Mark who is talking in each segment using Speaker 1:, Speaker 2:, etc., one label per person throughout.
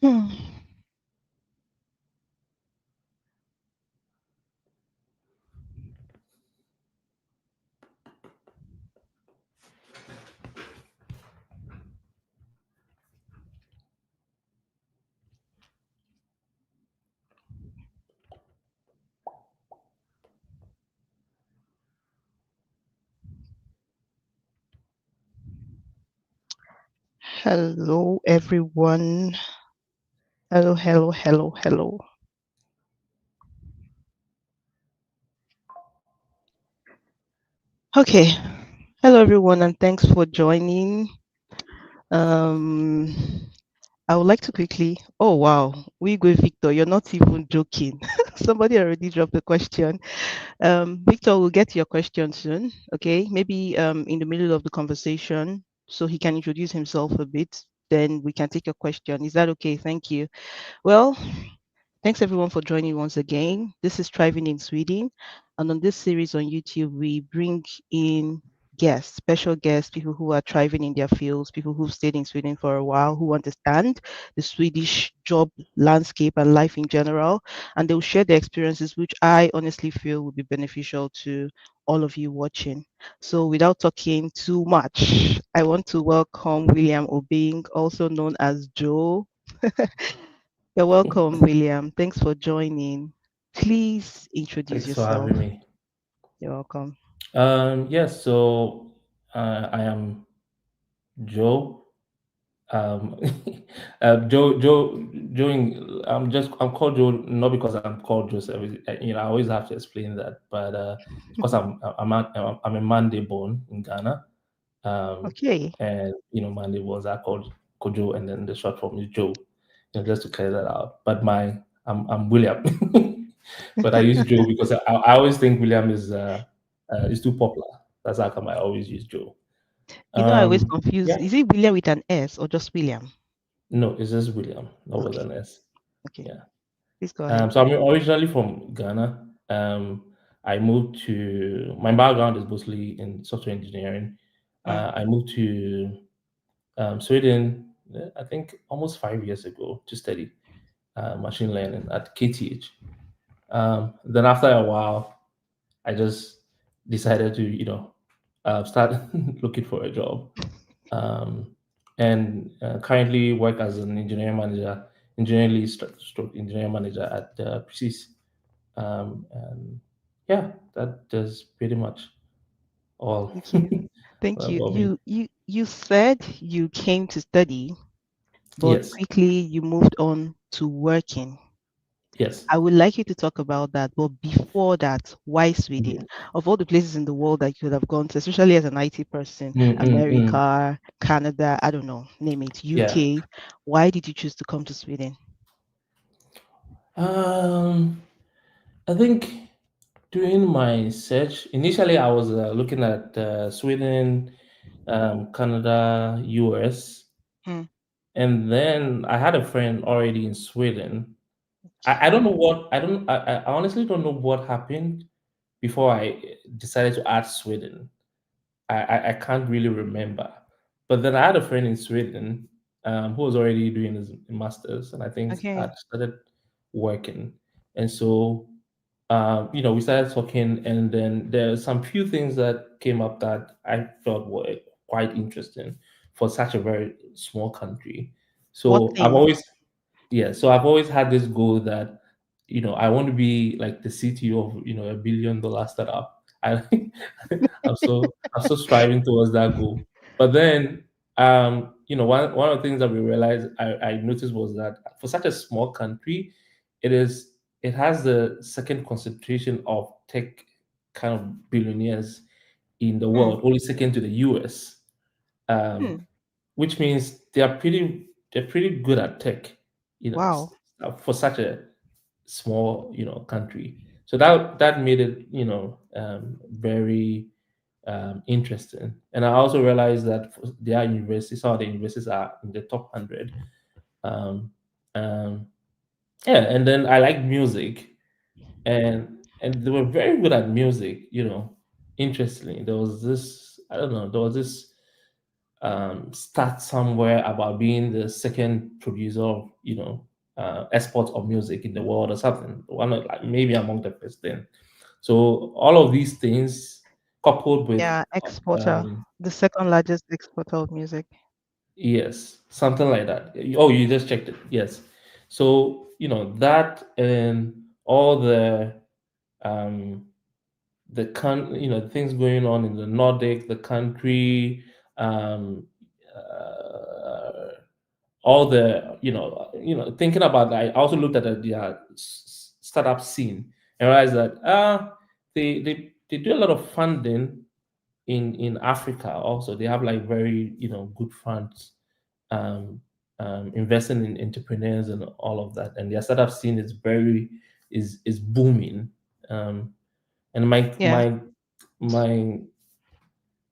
Speaker 1: Hmm. Hello, everyone. Hello, hello, hello, hello. Okay. Hello, everyone, and thanks for joining. Um, I would like to quickly. Oh, wow. We go, Victor. You're not even joking. Somebody already dropped the question. Victor, we'll get to your question soon. Okay. Maybe in the middle of the conversation, so he can introduce himself a bit. Then we can take your question. Is that okay? Thank you. Well, thanks everyone for joining once again. This is Thriving in Sweden. And on this series on YouTube, we bring in guests, special guests, people who are thriving in their fields, people who've stayed in Sweden for a while, who understand the Swedish job landscape and life in general. And they'll share their experiences, which I honestly feel will be beneficial to all of you watching. So without talking too much, I want to welcome William Obing, also known as Joe. You're welcome, William. Thanks for joining. Please introduce
Speaker 2: Thanks for
Speaker 1: yourself.
Speaker 2: having me.
Speaker 1: You're welcome.
Speaker 2: Yes, so I am Joe. Um, Joe. I'm called Joe not because I'm called Joseph. I always have to explain that, but because I'm a Mande born in Ghana,
Speaker 1: Okay.
Speaker 2: and Mande was I called Kojo, and then the short form is Joe. Just to clear that out. But I'm William, but I use Joe because I always think William is too popular. That's how come I always use Joe.
Speaker 1: I always
Speaker 2: Yeah,
Speaker 1: confuse. Is it William with an S or just William?
Speaker 2: no, it's just William, not with
Speaker 1: Okay.
Speaker 2: an S.
Speaker 1: Okay.
Speaker 2: Yeah.
Speaker 1: Please go ahead.
Speaker 2: So I'm originally from Ghana. I moved to my background is mostly in software engineering.
Speaker 1: Mm.
Speaker 2: I moved to Sweden, I think almost 5 years ago to study machine learning at KTH. Then after a while, I just decided to, start looking for a job. Um, and currently work as an engineering lead stroke engineering manager at Precis. And yeah, that is pretty much all
Speaker 1: Thank you. Thank you.
Speaker 2: about me.
Speaker 1: You said you came to study, but
Speaker 2: Yes,
Speaker 1: quickly you moved on to working.
Speaker 2: yes.
Speaker 1: I would like you to talk about that. But before that, why Sweden?
Speaker 2: Mhm.
Speaker 1: Of all the places in the world that you could have gone to, especially as an IT person,
Speaker 2: Mm, mm, mm.
Speaker 1: America, Canada, I don't know, name it,
Speaker 2: Yeah.
Speaker 1: UK, why did you choose to come to Sweden?
Speaker 2: Um, I think during my search, initially I was looking at Sweden, Canada, US,
Speaker 1: Hmm.
Speaker 2: and then I had a friend already in Sweden. I don't know
Speaker 1: Okay.
Speaker 2: what I honestly don't know what happened before I decided to add Sweden. I can't really remember, but then I had a friend in Sweden who was already doing his masters, and I think
Speaker 1: Okay.
Speaker 2: had started working, and so we started talking, and then there's some few things that came up that I felt were quite interesting for such a very small country.
Speaker 1: What
Speaker 2: So I've
Speaker 1: thing?
Speaker 2: always, yeah, so I've always had this goal that I want to be like the CTO of $1 billion startup. I'm so striving towards that goal. But then one of the things that we realized I noticed was that for such a small country, it has the second concentration of tech kind of billionaires in the
Speaker 1: Hmm.
Speaker 2: world, only second to the US. Um,
Speaker 1: Hmm.
Speaker 2: which means they're pretty good at tech,
Speaker 1: Wow.
Speaker 2: for such a small country. So that made it very interesting. And I also realized that their universities, some of the universities are in the top 100. Um, um, yeah, and then I like music, and they were very good at music. Interestingly, there was this I don't know there was this start somewhere about being the second producer of, export of music in the world or something. One of, like, maybe among the first then. So all of these things coupled with
Speaker 1: Yeah, exporter,
Speaker 2: um,
Speaker 1: the second largest exporter of music.
Speaker 2: yes, something like that. Oh, you just checked it. Yes. So, that and all um the things going on in the Nordic, the country, um uh, all the thinking about that, I also looked at the startup scene and realized that they do a lot of funding in Africa. Also, they have like very good funds, um, investing in entrepreneurs and all of that. And their startup scene is booming. Um, and
Speaker 1: Yeah.
Speaker 2: my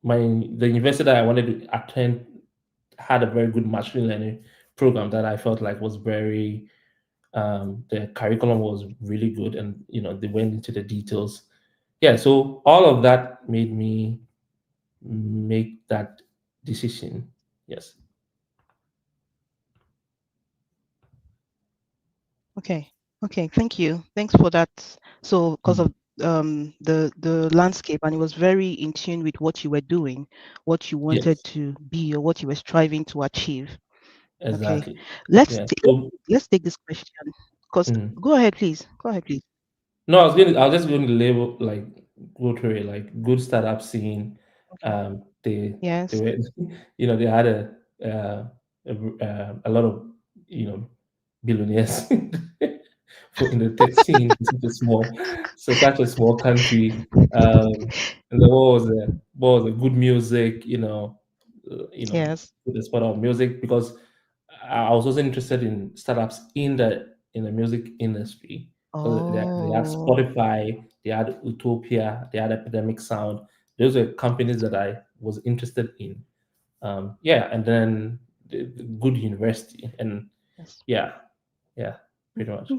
Speaker 2: my the university that I wanted to attend had a very good machine learning program that I felt like was very the curriculum was really good, and they went into the details. Yeah, so all of that made me make that decision. Yes.
Speaker 1: Okay. Okay. Thank you. Thanks for that. So, because
Speaker 2: Mm.
Speaker 1: of the landscape, and it was very in tune with what you were doing, what you wanted
Speaker 2: Yes,
Speaker 1: to be, or what you were striving to achieve. Okay.
Speaker 2: exactly.
Speaker 1: Let's
Speaker 2: Yeah.
Speaker 1: ta-
Speaker 2: So,
Speaker 1: let's take this question. Because
Speaker 2: mm.
Speaker 1: go ahead, please. Go ahead, please.
Speaker 2: No, I was just going to label, like, go through it, like, good startup scene.
Speaker 1: Okay.
Speaker 2: They
Speaker 1: Yes.
Speaker 2: were, they had a lot of, billionaires for in the tech scene. It's such a small country. And then what was a good music,
Speaker 1: Yes.
Speaker 2: the spot of music, because I was also interested in startups in the music industry, because they had
Speaker 1: Oh,
Speaker 2: Spotify, they had Utopia, they had Epidemic Sound. Those were companies that I was interested in. Yeah, and then the good university, and
Speaker 1: yes.
Speaker 2: yeah, yeah, pretty much.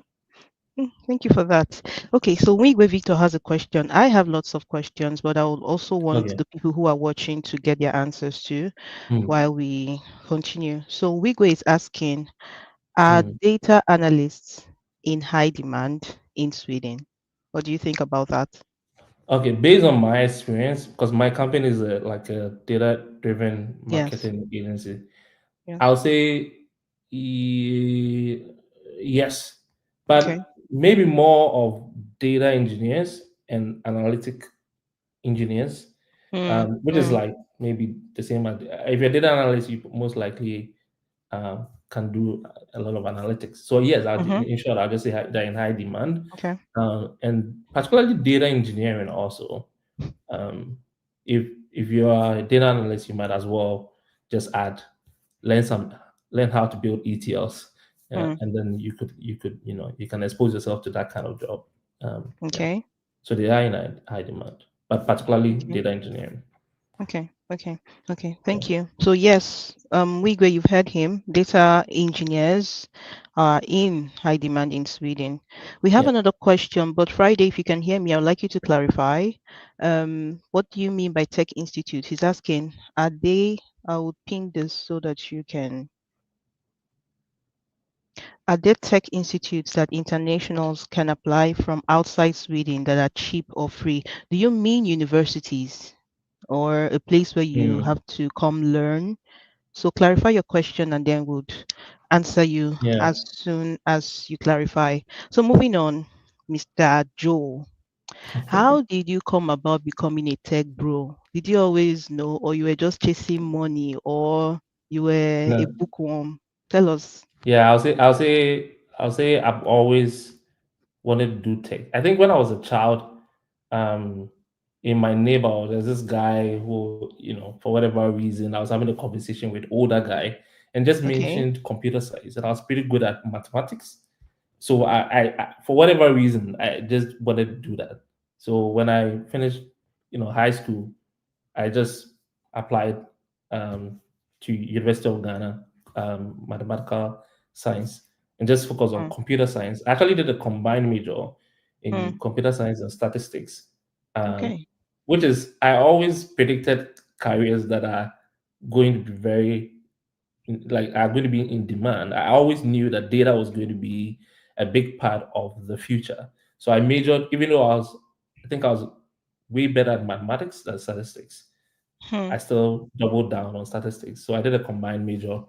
Speaker 1: Thank you for that. Okay, so Wigwe Victor has a question. I have lots of questions, but I would also want
Speaker 2: Okay.
Speaker 1: the people who are watching to get their answers too
Speaker 2: Hmm.
Speaker 1: while we continue. So Wigwe is asking, are
Speaker 2: Hmm.
Speaker 1: data analysts in high demand in Sweden? What do you think about that?
Speaker 2: Okay, based on my experience, because my company is like a data-driven
Speaker 1: Yes.
Speaker 2: marketing agency,
Speaker 1: Yes.
Speaker 2: I'll say yes,
Speaker 1: Okay.
Speaker 2: but maybe more of data engineers and analytic engineers,
Speaker 1: Mm,
Speaker 2: which is
Speaker 1: mm,
Speaker 2: like maybe the same. If you're data analyst, you most likely can do a lot of analytics. So yes,
Speaker 1: mm-hmm.
Speaker 2: in short, I'll just say they're in high demand,
Speaker 1: Okay.
Speaker 2: and particularly data engineering also. Um, if you are a data analyst, you might as well just learn some learn how to build ETLs,
Speaker 1: Mm,
Speaker 2: and then you can expose yourself to that kind of job. Yeah,
Speaker 1: okay.
Speaker 2: so they are in high demand, but particularly
Speaker 1: Okay.
Speaker 2: data engineering.
Speaker 1: Okay, okay, okay.
Speaker 2: Yeah,
Speaker 1: Thank you. So yes, Wigwe, you've heard him. Data engineers are in high demand in Sweden. We have
Speaker 2: yeah.
Speaker 1: another question, but Friday, if you can hear me, I would like you to clarify. What do you mean by Tech Institute? He's asking, are they? I would ping this so that you can. Are there tech institutes that internationals can apply from outside Sweden that are cheap or free? Do you mean universities or a place where you
Speaker 2: Mm,
Speaker 1: have to come learn? So clarify your question and then we'll answer you
Speaker 2: yeah.
Speaker 1: as soon as you clarify. So moving on, Mr. Joe, how did you come about becoming a tech bro? Did you always know, or you were just chasing money, or you were a
Speaker 2: No,
Speaker 1: bookworm? Tell us.
Speaker 2: yeah. I'll say I've always wanted to do tech. I think when I was a child, um, in my neighborhood, there's this guy who, for whatever reason, I was having a conversation with older guy and just
Speaker 1: Okay.
Speaker 2: mentioned computer science, and I was pretty good at mathematics. So for whatever reason, I just wanted to do that. So when I finished, high school, I just applied to University of Ghana, mathematical science, and just focus on
Speaker 1: Mm,
Speaker 2: computer science. I actually did a combined major in
Speaker 1: mm,
Speaker 2: computer science and statistics, um,
Speaker 1: okay.
Speaker 2: which is I always predicted careers that are going to be are going to be in demand. I always knew that data was going to be a big part of the future. So I majored, even though I think I was way better at mathematics than statistics.
Speaker 1: Hmm.
Speaker 2: I still doubled down on statistics. So I did a combined major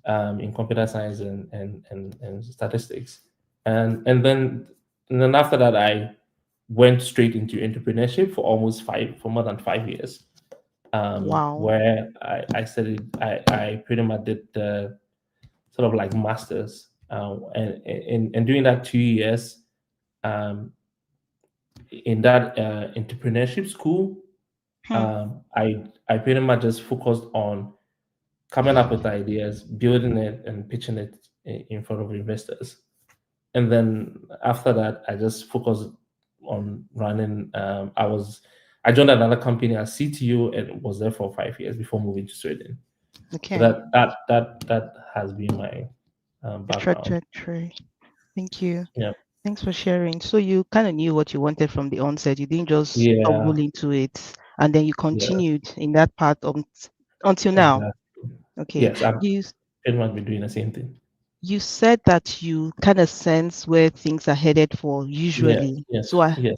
Speaker 2: in computer science and statistics. And then after that, I went straight into entrepreneurship for more than 5 years,
Speaker 1: Wow.
Speaker 2: where I studied, I pretty much did the sort of like masters, and during that 2 years, um, in that entrepreneurship school,
Speaker 1: Hmm.
Speaker 2: I pretty much just focused on coming up with ideas, building it, and pitching it in front of investors. And then after that, I just focused on running. I joined another company as CTO and was there for 5 years before moving to Sweden. So
Speaker 1: Okay.
Speaker 2: that has been my
Speaker 1: The
Speaker 2: background.
Speaker 1: trajectory. Thank you.
Speaker 2: Yeah,
Speaker 1: Thanks for sharing. So you kind of knew what you wanted from the onset. You didn't just
Speaker 2: yeah,
Speaker 1: stumble into it, and then you
Speaker 2: yes,
Speaker 1: continued in that path until now.
Speaker 2: exactly.
Speaker 1: Okay.
Speaker 2: Yes, I've
Speaker 1: You
Speaker 2: pretty much been doing the same thing.
Speaker 1: you said that you kind of sense where things are headed for
Speaker 2: Yes,
Speaker 1: usually.
Speaker 2: yes, yes,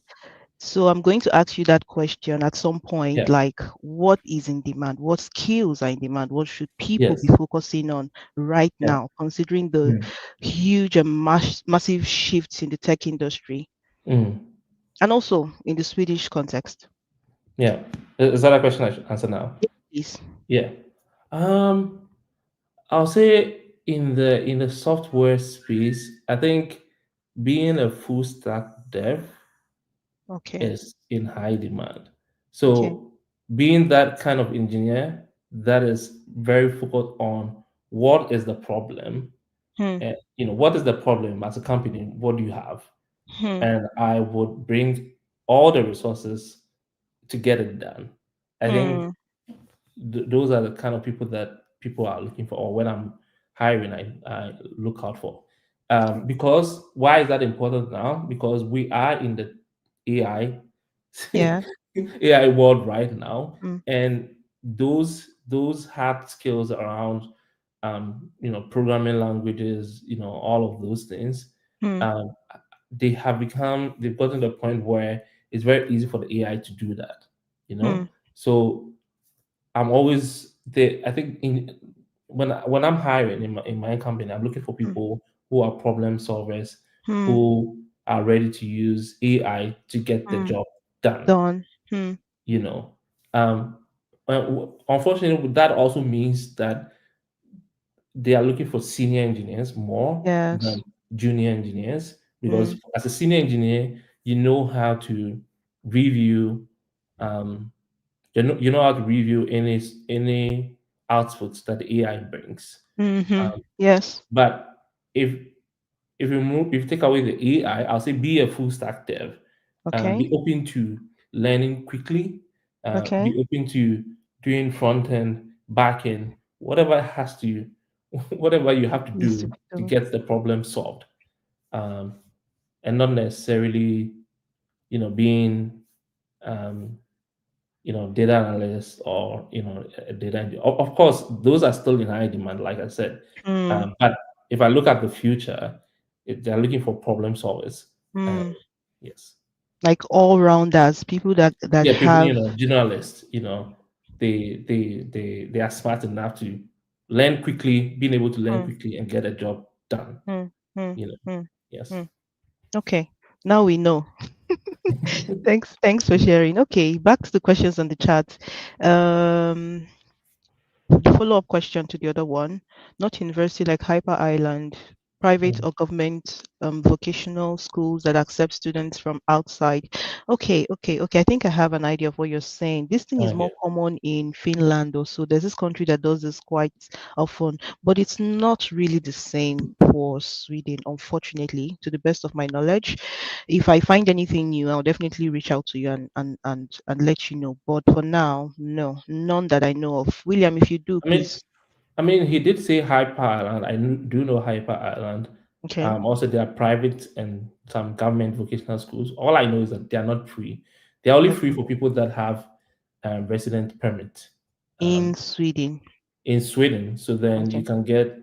Speaker 1: So I'm going to ask you that question at some point,
Speaker 2: yeah,
Speaker 1: like what is in demand? What skills are in demand? What should people be
Speaker 2: yes,
Speaker 1: focusing on right
Speaker 2: yeah.
Speaker 1: now, considering the
Speaker 2: Mm.
Speaker 1: huge and massive shifts in the tech industry
Speaker 2: Mm.
Speaker 1: and also in the Swedish context?
Speaker 2: Yeah. Is that a question I should answer now?
Speaker 1: Please.
Speaker 2: Yeah. Um, I'll say in the software space, I think being a full stack dev
Speaker 1: Okay.
Speaker 2: is in high demand.
Speaker 1: Okay.
Speaker 2: So being that kind of engineer that is very focused on what is the problem,
Speaker 1: Hmm.
Speaker 2: and what is the problem as a company, what do you have,
Speaker 1: Hmm.
Speaker 2: and I would bring all the resources to get it done. I think
Speaker 1: Hmm.
Speaker 2: those are the kind of people that people are looking for, or when I'm hiring, I look out for. Because why is that important now? Because we are in the AI
Speaker 1: Yeah.
Speaker 2: AI world right now,
Speaker 1: Hmm.
Speaker 2: and those hard skills around programming languages, all of those things,
Speaker 1: Hmm.
Speaker 2: um, they've gotten to the point where it's very easy for the AI to do that. You
Speaker 1: Hmm.
Speaker 2: know, so I'm always there. I think when I'm hiring in my company, I'm looking for
Speaker 1: Hmm.
Speaker 2: people who are problem solvers,
Speaker 1: Hmm.
Speaker 2: who are ready to use AI to get the
Speaker 1: Hmm.
Speaker 2: job done.
Speaker 1: Done. Hmm.
Speaker 2: You know, um, unfortunately, that also means that they are looking for senior engineers more
Speaker 1: Yes.
Speaker 2: than junior engineers,
Speaker 1: Hmm.
Speaker 2: because as a senior engineer, you know how to review um, you know how to review any outputs that the AI brings.
Speaker 1: Mm-hmm.
Speaker 2: Um,
Speaker 1: Yes.
Speaker 2: but if if you take away the AI, I'll say be a full stack dev.
Speaker 1: Okay.
Speaker 2: Be open to learning quickly.
Speaker 1: Okay.
Speaker 2: Be open to doing front end, back end, whatever has to, whatever you have to
Speaker 1: Needs to
Speaker 2: do
Speaker 1: be
Speaker 2: to
Speaker 1: done.
Speaker 2: get the problem solved, um, and not necessarily, being um, data analyst, or a data engineer. Of course, those are still in high demand, like I said.
Speaker 1: Hmm.
Speaker 2: But if I look at the future, they're looking for problem solvers. Uh,
Speaker 1: Hmm.
Speaker 2: yes,
Speaker 1: Like all rounders, people that
Speaker 2: yeah, people,
Speaker 1: have.
Speaker 2: generalists, they are smart enough to learn quickly, being able to learn
Speaker 1: Hmm.
Speaker 2: quickly and get a job done.
Speaker 1: Hmm. Hmm.
Speaker 2: You know,
Speaker 1: Hmm.
Speaker 2: yes.
Speaker 1: Hmm. Okay. Now we know. Thanks for sharing. Okay, back to the questions on the chat. Um, the follow-up question to the other one, not university like Hyper Island, private
Speaker 2: Mm.
Speaker 1: or government vocational schools that accept students from outside. Okay. I think I have an idea of what you're saying. This thing is
Speaker 2: Yeah.
Speaker 1: more common in Finland also. There's this country that does this quite often, but it's not really the same for Sweden, unfortunately, to the best of my knowledge. If I find anything new, I'll definitely reach out to you and let you know. But for now, no, none that I know of. William, if you do,
Speaker 2: I mean,
Speaker 1: please.
Speaker 2: he did say Hyper Island. Do know Hyper Island.
Speaker 1: Okay.
Speaker 2: Also, there are private and some government vocational schools. All I know is that they are not free. They are only free
Speaker 1: Okay.
Speaker 2: for people that have resident permit.
Speaker 1: In
Speaker 2: Um,
Speaker 1: Sweden.
Speaker 2: in Sweden. So then
Speaker 1: Okay.
Speaker 2: you can get,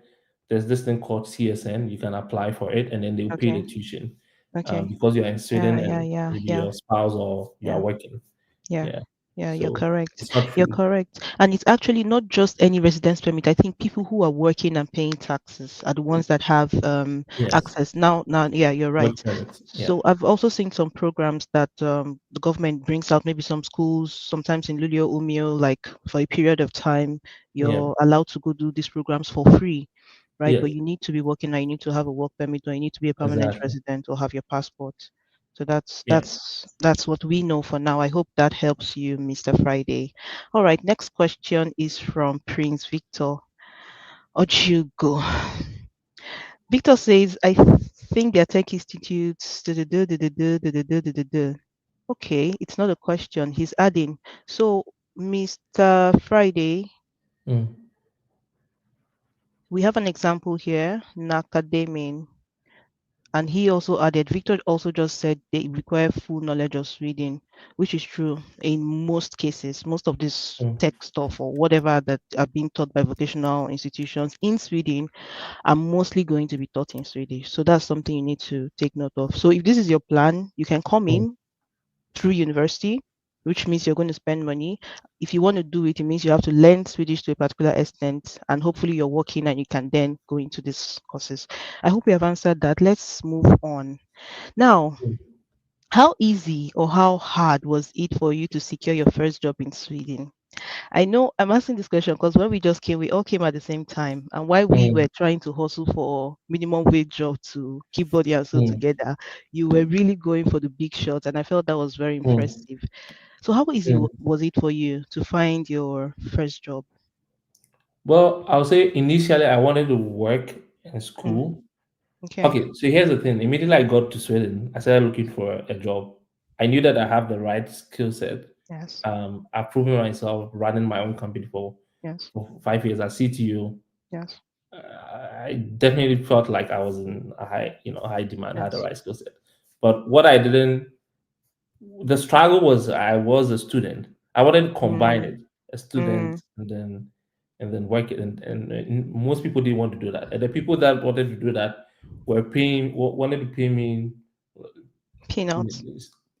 Speaker 2: there's this thing called CSN. You can apply for it, and then they'll pay
Speaker 1: Okay.
Speaker 2: the tuition
Speaker 1: Okay.
Speaker 2: because you're in Sweden
Speaker 1: Yeah, yeah,
Speaker 2: and
Speaker 1: yeah,
Speaker 2: maybe
Speaker 1: yeah,
Speaker 2: your spouse or you are
Speaker 1: yeah.
Speaker 2: working.
Speaker 1: Yeah,
Speaker 2: Yeah.
Speaker 1: yeah, you're
Speaker 2: So
Speaker 1: correct.
Speaker 2: it's not
Speaker 1: You're
Speaker 2: free.
Speaker 1: correct. And it's actually not just any residence permit. I think people who are working and paying taxes are the ones that have
Speaker 2: Yes.
Speaker 1: access. Now, yeah, you're
Speaker 2: Work
Speaker 1: right.
Speaker 2: permit. Yeah.
Speaker 1: So I've also seen some programs that the government brings out, maybe some schools, sometimes in Lulio Umio, like for a period of time,
Speaker 2: Yeah.
Speaker 1: you're allowed to go do these programs for free, right? But
Speaker 2: Yes.
Speaker 1: you need to be working, or you need to have a work permit, or you need to be a permanent
Speaker 2: Exactly.
Speaker 1: resident or have your passport. So that's
Speaker 2: Yeah.
Speaker 1: that's that's what we know for now. I hope that helps you, Mr. Friday. All right, next question is from Prince Victor Ojugo. Victor says, I think their tech institutes. Okay, it's not a question. He's adding. So, Mr. Friday,
Speaker 2: Mm.
Speaker 1: we have an example here, Nakademin. And he also added, Victor also just said they require full knowledge of Sweden, which is true in most cases. Most of this
Speaker 2: Mm.
Speaker 1: tech stuff or whatever that are being taught by vocational institutions in Sweden are mostly going to be taught in Swedish. So that's something you need to take note of. So if this is your plan, you can come
Speaker 2: Mm.
Speaker 1: in through university, which means you're going to spend money. If you want to do it, it means you have to learn Swedish to a particular extent, and hopefully you're working and you can then go into these courses. I hope we have answered that. Let's move on. Now,
Speaker 2: Mm.
Speaker 1: how easy or how hard was it for you to secure your first job in Sweden? I know I'm asking this question because when we just came, we all came at the same time. And while we
Speaker 2: Mm.
Speaker 1: were trying to hustle for minimum wage job to keep body and soul
Speaker 2: Mm.
Speaker 1: together, you were really going for the big shots. And I felt that was very
Speaker 2: Mm.
Speaker 1: impressive. So how easy
Speaker 2: Mm.
Speaker 1: was it for you to find your first job?
Speaker 2: Well, I'll say initially I wanted to work in
Speaker 1: Mm,
Speaker 2: school.
Speaker 1: okay.
Speaker 2: Okay, so here's the thing. Immediately I got to Sweden, I started looking for a job. I knew that I have the right skill set.
Speaker 1: Yes.
Speaker 2: I've proven myself running my own company
Speaker 1: Yes.
Speaker 2: for 5 years as CTO.
Speaker 1: Yes.
Speaker 2: I definitely felt like I was in a high demand, had the
Speaker 1: Yes.
Speaker 2: right skill set. But what I didn't, the struggle was I was a student. I wanted to combine
Speaker 1: Mm,
Speaker 2: it, a
Speaker 1: mm,
Speaker 2: student and then work it, and most people didn't want to do that. And the people that wanted to do that wanted to pay me,
Speaker 1: peanuts.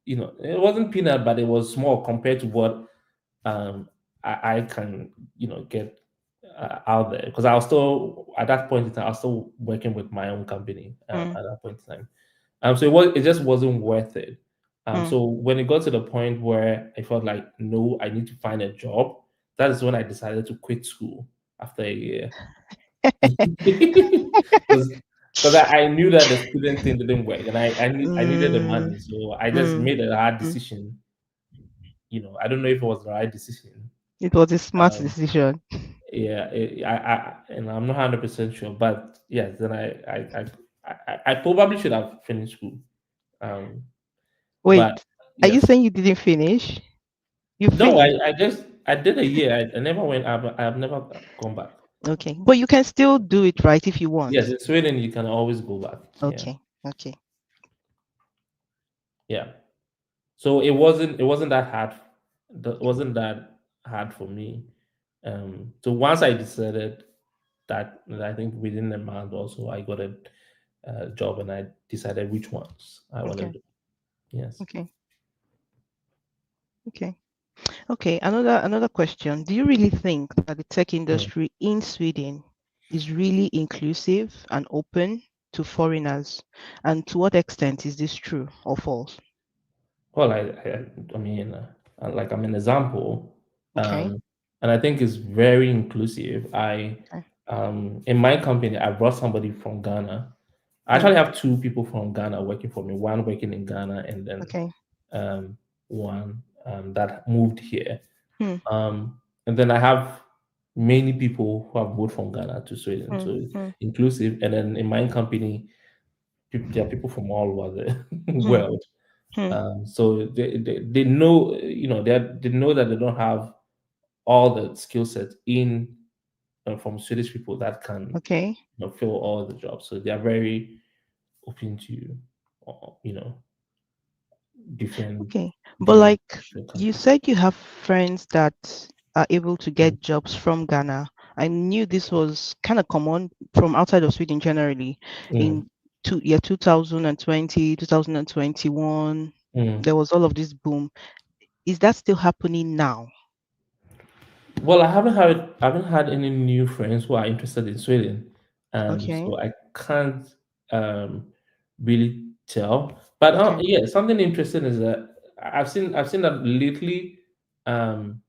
Speaker 2: it wasn't peanut, but it was small compared to what I can get out there, because I was still at that point in time I was still working with my own company
Speaker 1: Mm,
Speaker 2: at that point in time. So it just wasn't worth it.
Speaker 1: mm.
Speaker 2: So when it got to the point where I felt like, no, I need to find a job, that is when I decided to quit school after a year. Because I knew that the student thing didn't work, and I needed the
Speaker 1: Mm,
Speaker 2: money, so I just
Speaker 1: mm,
Speaker 2: made a hard
Speaker 1: mm.
Speaker 2: decision. I don't know if it was the right decision.
Speaker 1: It was a smart
Speaker 2: Um,
Speaker 1: decision.
Speaker 2: yeah, and I'm not 100% sure, but yes, then I probably should have finished school. Um,
Speaker 1: Wait,
Speaker 2: but
Speaker 1: are you
Speaker 2: yes,
Speaker 1: saying you didn't finish? You
Speaker 2: no,
Speaker 1: finished.
Speaker 2: I did a year. I never went. I've never gone back.
Speaker 1: Okay. But you can still do it, right, if you
Speaker 2: Yes,
Speaker 1: want.
Speaker 2: in Sweden you can always go back. Yeah,
Speaker 1: Okay. Okay.
Speaker 2: yeah. So it wasn't that hard. That wasn't that hard for me. So once I decided that, I think within a month also I got a job, and I decided which ones I wanted
Speaker 1: Okay.
Speaker 2: to. Yes.
Speaker 1: Okay. Okay. Okay. Another question. Do you really think that the tech
Speaker 2: Mm.
Speaker 1: industry in Sweden is really inclusive and open to foreigners? And to what extent is this true or false?
Speaker 2: Well, I mean, like I'm an example,
Speaker 1: Okay.
Speaker 2: um, and I think it's very inclusive.
Speaker 1: Okay.
Speaker 2: In my company, I brought somebody from Ghana. I
Speaker 1: Hmm.
Speaker 2: actually have two people from Ghana working for me. One working in Ghana, and then
Speaker 1: Okay.
Speaker 2: one that moved here.
Speaker 1: Hmm.
Speaker 2: And then I have many people who have moved from Ghana to Sweden,
Speaker 1: Hmm.
Speaker 2: so it's
Speaker 1: Hmm.
Speaker 2: inclusive. And then in my company, there are people from all over the
Speaker 1: Hmm.
Speaker 2: world.
Speaker 1: Hmm.
Speaker 2: So they know, they know that they don't have all the skill sets in from Swedish people that can
Speaker 1: Okay.
Speaker 2: fill all the jobs. So they are very open to different
Speaker 1: Okay. But
Speaker 2: international
Speaker 1: like you
Speaker 2: countries.
Speaker 1: said, you have friends that are able to
Speaker 2: Mm.
Speaker 1: get jobs from Ghana. I knew this was kind of common from outside of Sweden generally.
Speaker 2: Mm,
Speaker 1: In 2020, 2021,
Speaker 2: mm.
Speaker 1: there was all of this boom. Is that still happening now?
Speaker 2: Well, I haven't had any new friends who are interested in Sweden,
Speaker 1: Okay.
Speaker 2: so I can't um, really tell. But
Speaker 1: Okay.
Speaker 2: yeah, something interesting is that I've seen that lately. Um,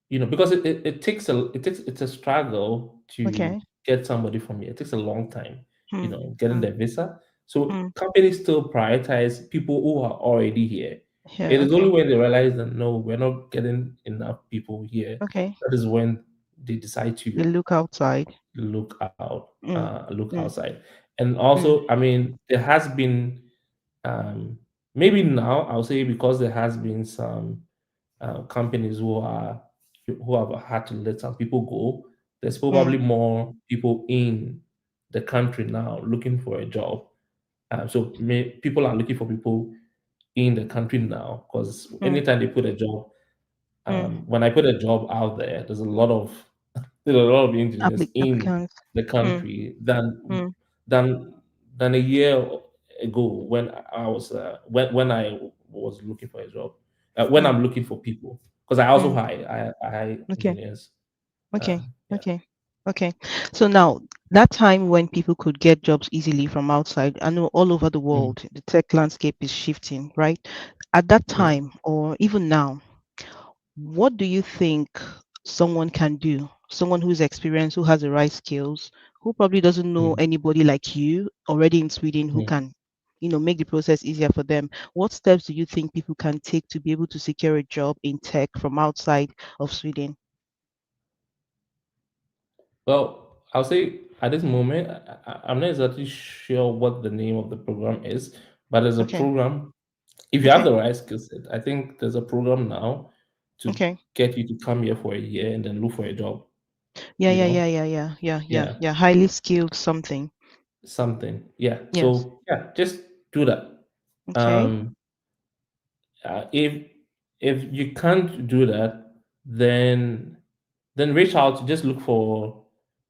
Speaker 2: because it's a struggle to
Speaker 1: Okay.
Speaker 2: get somebody from here. It takes a long time,
Speaker 1: Hmm.
Speaker 2: getting
Speaker 1: Hmm.
Speaker 2: their visa. So
Speaker 1: Hmm.
Speaker 2: companies still prioritize people who are already here. It
Speaker 1: Yeah.
Speaker 2: is only
Speaker 1: Okay.
Speaker 2: when they realize that no, we're not getting enough people here,
Speaker 1: Okay.
Speaker 2: that is when they decide
Speaker 1: They
Speaker 2: to
Speaker 1: look outside. Hmm.
Speaker 2: look
Speaker 1: Hmm.
Speaker 2: outside. And
Speaker 1: Hmm.
Speaker 2: also, I mean, there has been um, maybe now I'll say, because there has been some companies who have had to let some people go. There's
Speaker 1: Hmm.
Speaker 2: probably more people in the country now looking for a job. People are looking for people in the country now, because
Speaker 1: Hmm.
Speaker 2: anytime they put a job,
Speaker 1: Hmm.
Speaker 2: when I put a job out there, there's a lot of engineers in
Speaker 1: Applicants.
Speaker 2: the
Speaker 1: Hmm.
Speaker 2: country
Speaker 1: Hmm.
Speaker 2: than than a year ago, when when I was looking for a job, when
Speaker 1: Hmm.
Speaker 2: I'm looking for people, because I also
Speaker 1: Hmm.
Speaker 2: I hire
Speaker 1: Okay.
Speaker 2: engineers.
Speaker 1: Okay.
Speaker 2: Yeah.
Speaker 1: Okay. Okay. So now, that time when people could get jobs easily from outside, I know all over the
Speaker 2: Mm,
Speaker 1: world, the tech landscape is shifting, right? At that
Speaker 2: yeah.
Speaker 1: time, or even now, what do you think someone can do? Someone who's experienced, who has the right skills, who probably doesn't know
Speaker 2: Mm,
Speaker 1: anybody like you already in Sweden who
Speaker 2: mm.
Speaker 1: can, make the process easier for them. What steps do you think people can take to be able to secure a job in tech from outside of Sweden?
Speaker 2: Well, I'll say at this moment, I'm not exactly sure what the name of the program is, but there's a
Speaker 1: Okay.
Speaker 2: program. If you have
Speaker 1: Okay.
Speaker 2: the right skill set, I think there's a program now to
Speaker 1: Okay.
Speaker 2: get you to come here for a year and then look for a job.
Speaker 1: Yeah,
Speaker 2: You
Speaker 1: yeah, yeah,
Speaker 2: know,
Speaker 1: yeah, yeah, yeah, yeah,
Speaker 2: yeah,
Speaker 1: yeah. Highly skilled something.
Speaker 2: something. Yeah.
Speaker 1: Yes.
Speaker 2: So yeah, just do that.
Speaker 1: Okay.
Speaker 2: Um, if you can't do that, then reach out. Just look for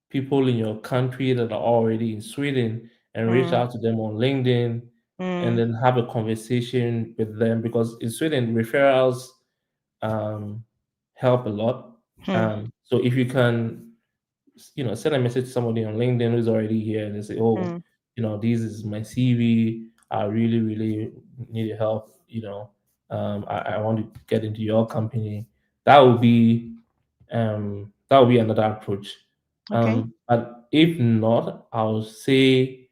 Speaker 2: people in your country that are already in Sweden, and reach
Speaker 1: Mm,
Speaker 2: out to them on LinkedIn, and
Speaker 1: mm,
Speaker 2: then have a conversation with them, because in Sweden referrals um, help a lot.
Speaker 1: mm,
Speaker 2: So if you can, send a message to somebody on LinkedIn who's already here, and they say, "Oh,
Speaker 1: mm.
Speaker 2: this is my CV. I really, really need your help. I want to get into your company." That would be another approach.
Speaker 1: Okay.
Speaker 2: But if not, I'll say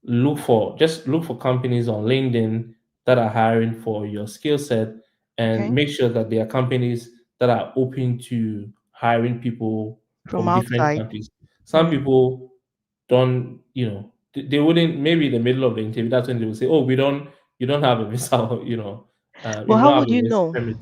Speaker 2: look for companies on LinkedIn that are hiring for your skill set, and
Speaker 1: Okay.
Speaker 2: make sure that they are companies that are open to hiring people
Speaker 1: From
Speaker 2: from different
Speaker 1: outside.
Speaker 2: countries. Some
Speaker 1: Mm.
Speaker 2: people don't, they wouldn't, maybe in the middle of the interview, that's when they will say, "Oh, you don't have a visa," or,
Speaker 1: But
Speaker 2: you
Speaker 1: how
Speaker 2: don't have
Speaker 1: would
Speaker 2: a
Speaker 1: you
Speaker 2: work
Speaker 1: know?
Speaker 2: permit.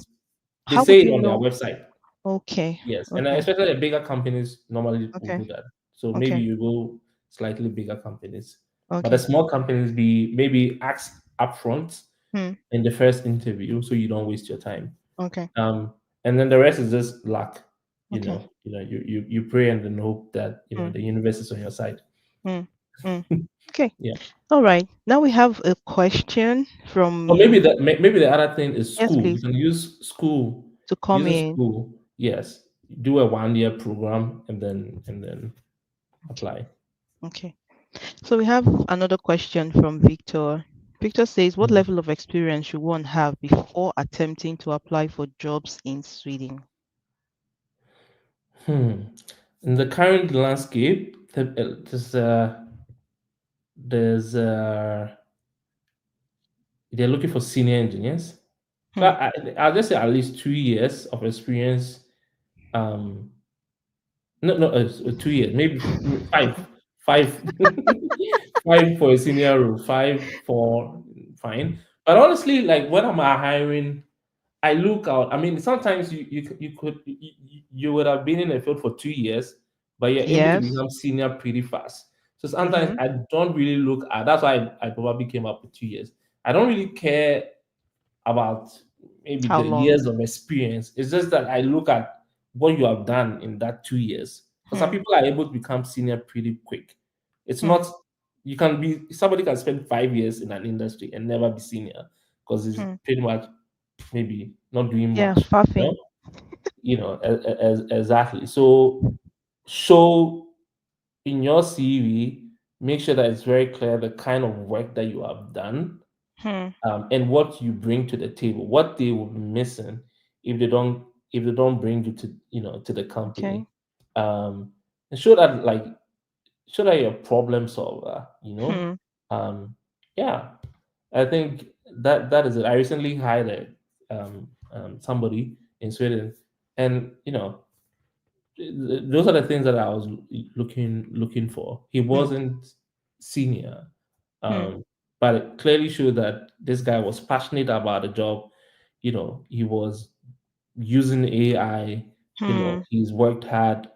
Speaker 2: They
Speaker 1: How
Speaker 2: say
Speaker 1: would
Speaker 2: it
Speaker 1: you
Speaker 2: on their
Speaker 1: know?
Speaker 2: website.
Speaker 1: Okay.
Speaker 2: Yes, and
Speaker 1: Okay.
Speaker 2: especially the bigger companies normally will
Speaker 1: Okay.
Speaker 2: do that. So maybe
Speaker 1: Okay.
Speaker 2: you go slightly bigger companies, but the
Speaker 1: Okay.
Speaker 2: small companies, be maybe ask upfront
Speaker 1: Hmm.
Speaker 2: in the first interview, so you don't waste your time.
Speaker 1: Okay.
Speaker 2: Um, and then the rest is just luck.
Speaker 1: Okay.
Speaker 2: You pray and then hope that
Speaker 1: Hmm.
Speaker 2: the universe is on your side.
Speaker 1: Hmm. Hmm. Okay.
Speaker 2: Yeah.
Speaker 1: All right. Now we have a question
Speaker 2: Or
Speaker 1: from,
Speaker 2: maybe the other thing is
Speaker 1: yes,
Speaker 2: school. You
Speaker 1: please,
Speaker 2: can use school.
Speaker 1: to come
Speaker 2: Using
Speaker 1: in.
Speaker 2: school, yes. Do a 1 year program, and then
Speaker 1: Okay.
Speaker 2: apply.
Speaker 1: Okay. So we have another question from Victor. Victor says, what
Speaker 2: Mm.
Speaker 1: level of experience should one have before attempting to apply for jobs in Sweden?
Speaker 2: Hmm. In the current landscape, there's they're looking for senior engineers.
Speaker 1: Hmm.
Speaker 2: But I'll just say at least 2 years of experience. Um, no, no, 2 years, maybe five, five for a senior role, five for fine. But honestly, like when I'm hiring, I look out. I mean, sometimes you would have been in the field for 2 years, but you're able to
Speaker 1: Yes.
Speaker 2: become senior pretty fast. So sometimes
Speaker 1: Mm-hmm.
Speaker 2: I don't really look at. That's why I probably came up with 2 years. I don't really care about maybe
Speaker 1: How
Speaker 2: the
Speaker 1: long?
Speaker 2: years of experience. It's just that I look at what you have done in that 2 years. But some people are able to become senior pretty quick. It's
Speaker 1: Hmm.
Speaker 2: not, you can be, somebody can spend 5 years in an industry and never be senior because he's
Speaker 1: Hmm.
Speaker 2: pretty much maybe not doing
Speaker 1: Yeah,
Speaker 2: much, you know,
Speaker 1: faffing.
Speaker 2: exactly. So show in your CV, make sure that it's very clear the kind of work that you have done,
Speaker 1: Hmm.
Speaker 2: and what you bring to the table, what they will be missing if they don't bring you to to the
Speaker 1: Okay.
Speaker 2: company, and show that show that you're a problem solver.
Speaker 1: Hmm.
Speaker 2: Um, yeah, I think that is it. I recently hired somebody in Sweden, and those are the things that I was looking for. He
Speaker 1: Hmm.
Speaker 2: wasn't senior,
Speaker 1: Hmm.
Speaker 2: um, but it clearly showed that this guy was passionate about the job. He was using AI.
Speaker 1: Hmm.
Speaker 2: He's worked hard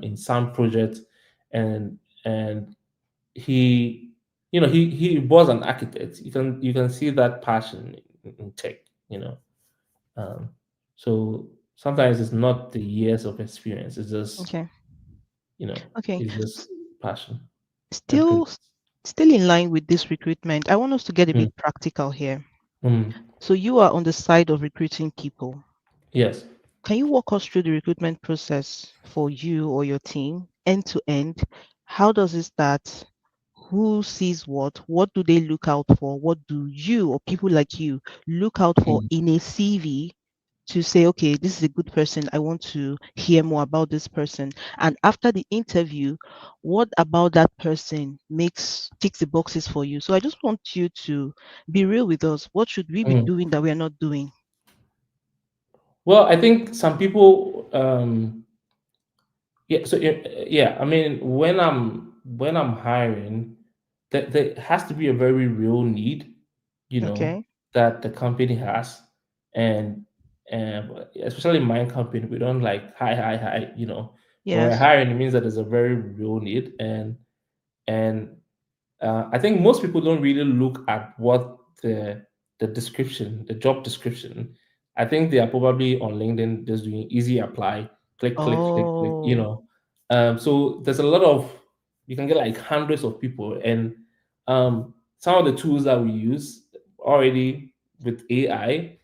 Speaker 2: in some projects, and and he, he was an architect. You can see that passion in tech. You know, um, so sometimes it's not the years of experience. It's just
Speaker 1: Okay. Okay.
Speaker 2: it's just passion and
Speaker 1: Still,
Speaker 2: patience.
Speaker 1: still in line with this recruitment, I want us to get a
Speaker 2: Mm,
Speaker 1: bit practical here.
Speaker 2: mm,
Speaker 1: So you are on the side of recruiting people.
Speaker 2: yes.
Speaker 1: Can you walk us through the recruitment process for you or your team, end to end? How does it start? Who sees what? What do they look out for? What do you or people like you look out for
Speaker 2: Mm,
Speaker 1: in a CV to say, okay, this is a good person. I want to hear more about this person. And after the interview, what about that person ticks the boxes for you? So I just want you to be real with us. What should we be
Speaker 2: mm.
Speaker 1: doing that we are not doing?
Speaker 2: Well, I think some people, yeah. So yeah, I mean, when I'm hiring, that there has to be a very real need, you know,
Speaker 1: Okay.
Speaker 2: that the company has, and especially my company, we don't like hi hi hi. When we're
Speaker 1: Yes.
Speaker 2: hiring, it means that there's a very real need, and I think most people don't really look at what the description, the job description. I think they are probably on LinkedIn just doing easy apply, click, click, click, click.
Speaker 1: Oh,
Speaker 2: So there's a lot of, you can get like hundreds of people, and some of the tools that we use already with AI,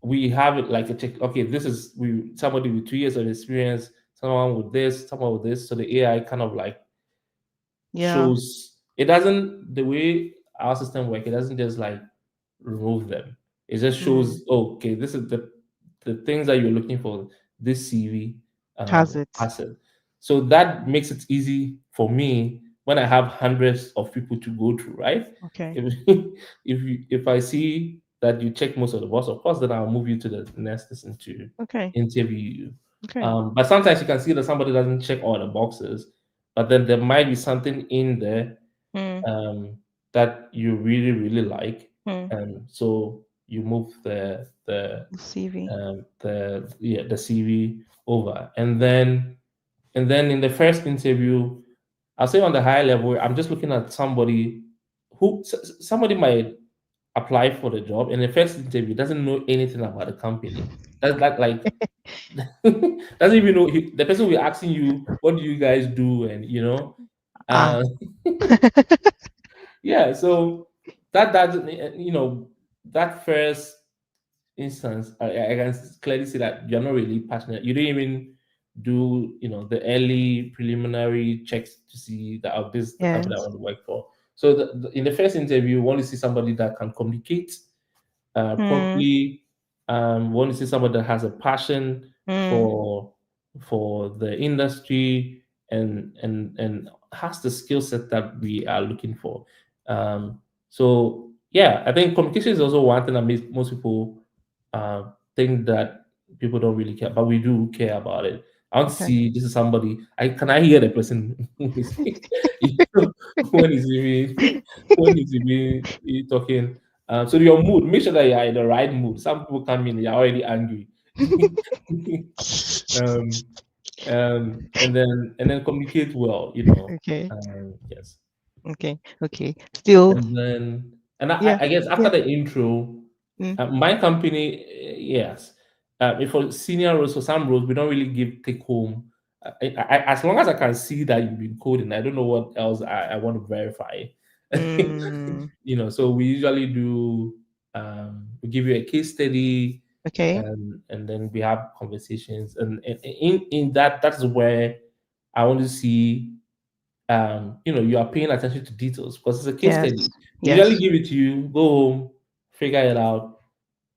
Speaker 2: we have it like a check. Okay, this is we somebody with 2 years of experience, someone with this, someone with this. So the AI kind of like
Speaker 1: yeah.
Speaker 2: shows, it doesn't, the way our system work, it doesn't just like remove them. It just
Speaker 1: Mm,
Speaker 2: shows, oh, okay, this is the things that you're looking for, this CV
Speaker 1: has it.
Speaker 2: has it. So that makes it easy for me when I have hundreds of people to go through, right?
Speaker 1: Okay.
Speaker 2: If if I see that you check most of the box, of course, then I'll move you to the next person to
Speaker 1: Okay.
Speaker 2: interview you.
Speaker 1: Okay.
Speaker 2: But sometimes you can see that somebody doesn't check all the boxes, but then there might be something in there
Speaker 1: Mm,
Speaker 2: that you really really like,
Speaker 1: mm.
Speaker 2: so you move
Speaker 1: CV.
Speaker 2: the CV over, and then in the first interview, I'll say on the high level, I'm just looking at somebody somebody might apply for the job in the first interview, doesn't know anything about the company. That's like doesn't even know, the person will be asking you, what do you guys do, and
Speaker 1: Ah.
Speaker 2: uh, yeah. So that that first instance, I can clearly see that you're not really passionate. You didn't even do the early preliminary checks to see that, oh, this is the company I
Speaker 1: Yes.
Speaker 2: want to work for. So in the first interview, you want to see somebody that can communicate
Speaker 1: Mm,
Speaker 2: properly. Want to see somebody that has a passion
Speaker 1: mm.
Speaker 2: for the industry, and has the skill set that we are looking for. So yeah, I think communication is also one thing that makes most people think that people don't really care, but we do care about it. I want to
Speaker 1: Okay.
Speaker 2: see, this is somebody. I hear the person when he's even talking. So your mood, make sure that you are in the right mood. Some people come in, you're already angry. um, and then communicate well.
Speaker 1: Okay.
Speaker 2: Yes.
Speaker 1: Okay. Okay. Still,
Speaker 2: And I
Speaker 1: yeah.
Speaker 2: I guess after
Speaker 1: Yeah.
Speaker 2: the intro,
Speaker 1: Mm,
Speaker 2: my company, yes, if for senior roles, for some roles, we don't really give take home as long as I can see that you've been coding, I don't know what else I want to verify.
Speaker 1: Mm,
Speaker 2: So we usually do, we give you a case study,
Speaker 1: okay.
Speaker 2: and then we have conversations, and in that, that's where I want to see, you are paying attention to details because it's a case
Speaker 1: Yes.
Speaker 2: study. We usually
Speaker 1: Yes.
Speaker 2: give it to you, go home, figure it out,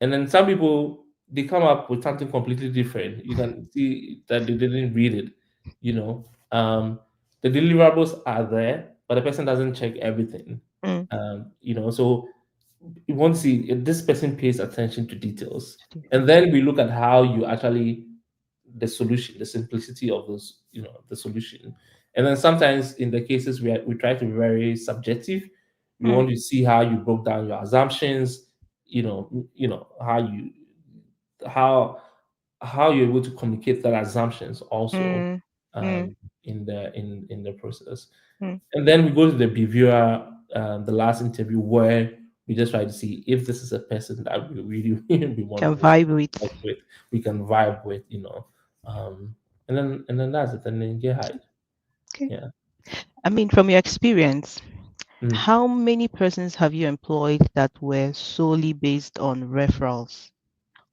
Speaker 2: and then some people, they come up with something completely different. You can see that they didn't read it. You know, the deliverables are there, but the person doesn't check everything.
Speaker 1: Mm,
Speaker 2: So you want to see if this person pays attention to details, and
Speaker 1: details.
Speaker 2: then we look at how you actually, the solution, the simplicity of those, the solution. And then sometimes in the cases we try to be very subjective. We
Speaker 1: Mm,
Speaker 2: want to see how you broke down your assumptions, how how you're able to communicate that assumptions also,
Speaker 1: mm, mm,
Speaker 2: um, in the process.
Speaker 1: mm.
Speaker 2: And then we go to the behavioral, the last interview, where we just try to see if this is a person that we really we want to
Speaker 1: Can vibe with.
Speaker 2: work with, we can vibe with, and then that's it, and then get hired.
Speaker 1: Okay.
Speaker 2: Yeah.
Speaker 1: I mean, from your experience,
Speaker 2: Mm.
Speaker 1: how many persons have you employed that were solely based on referrals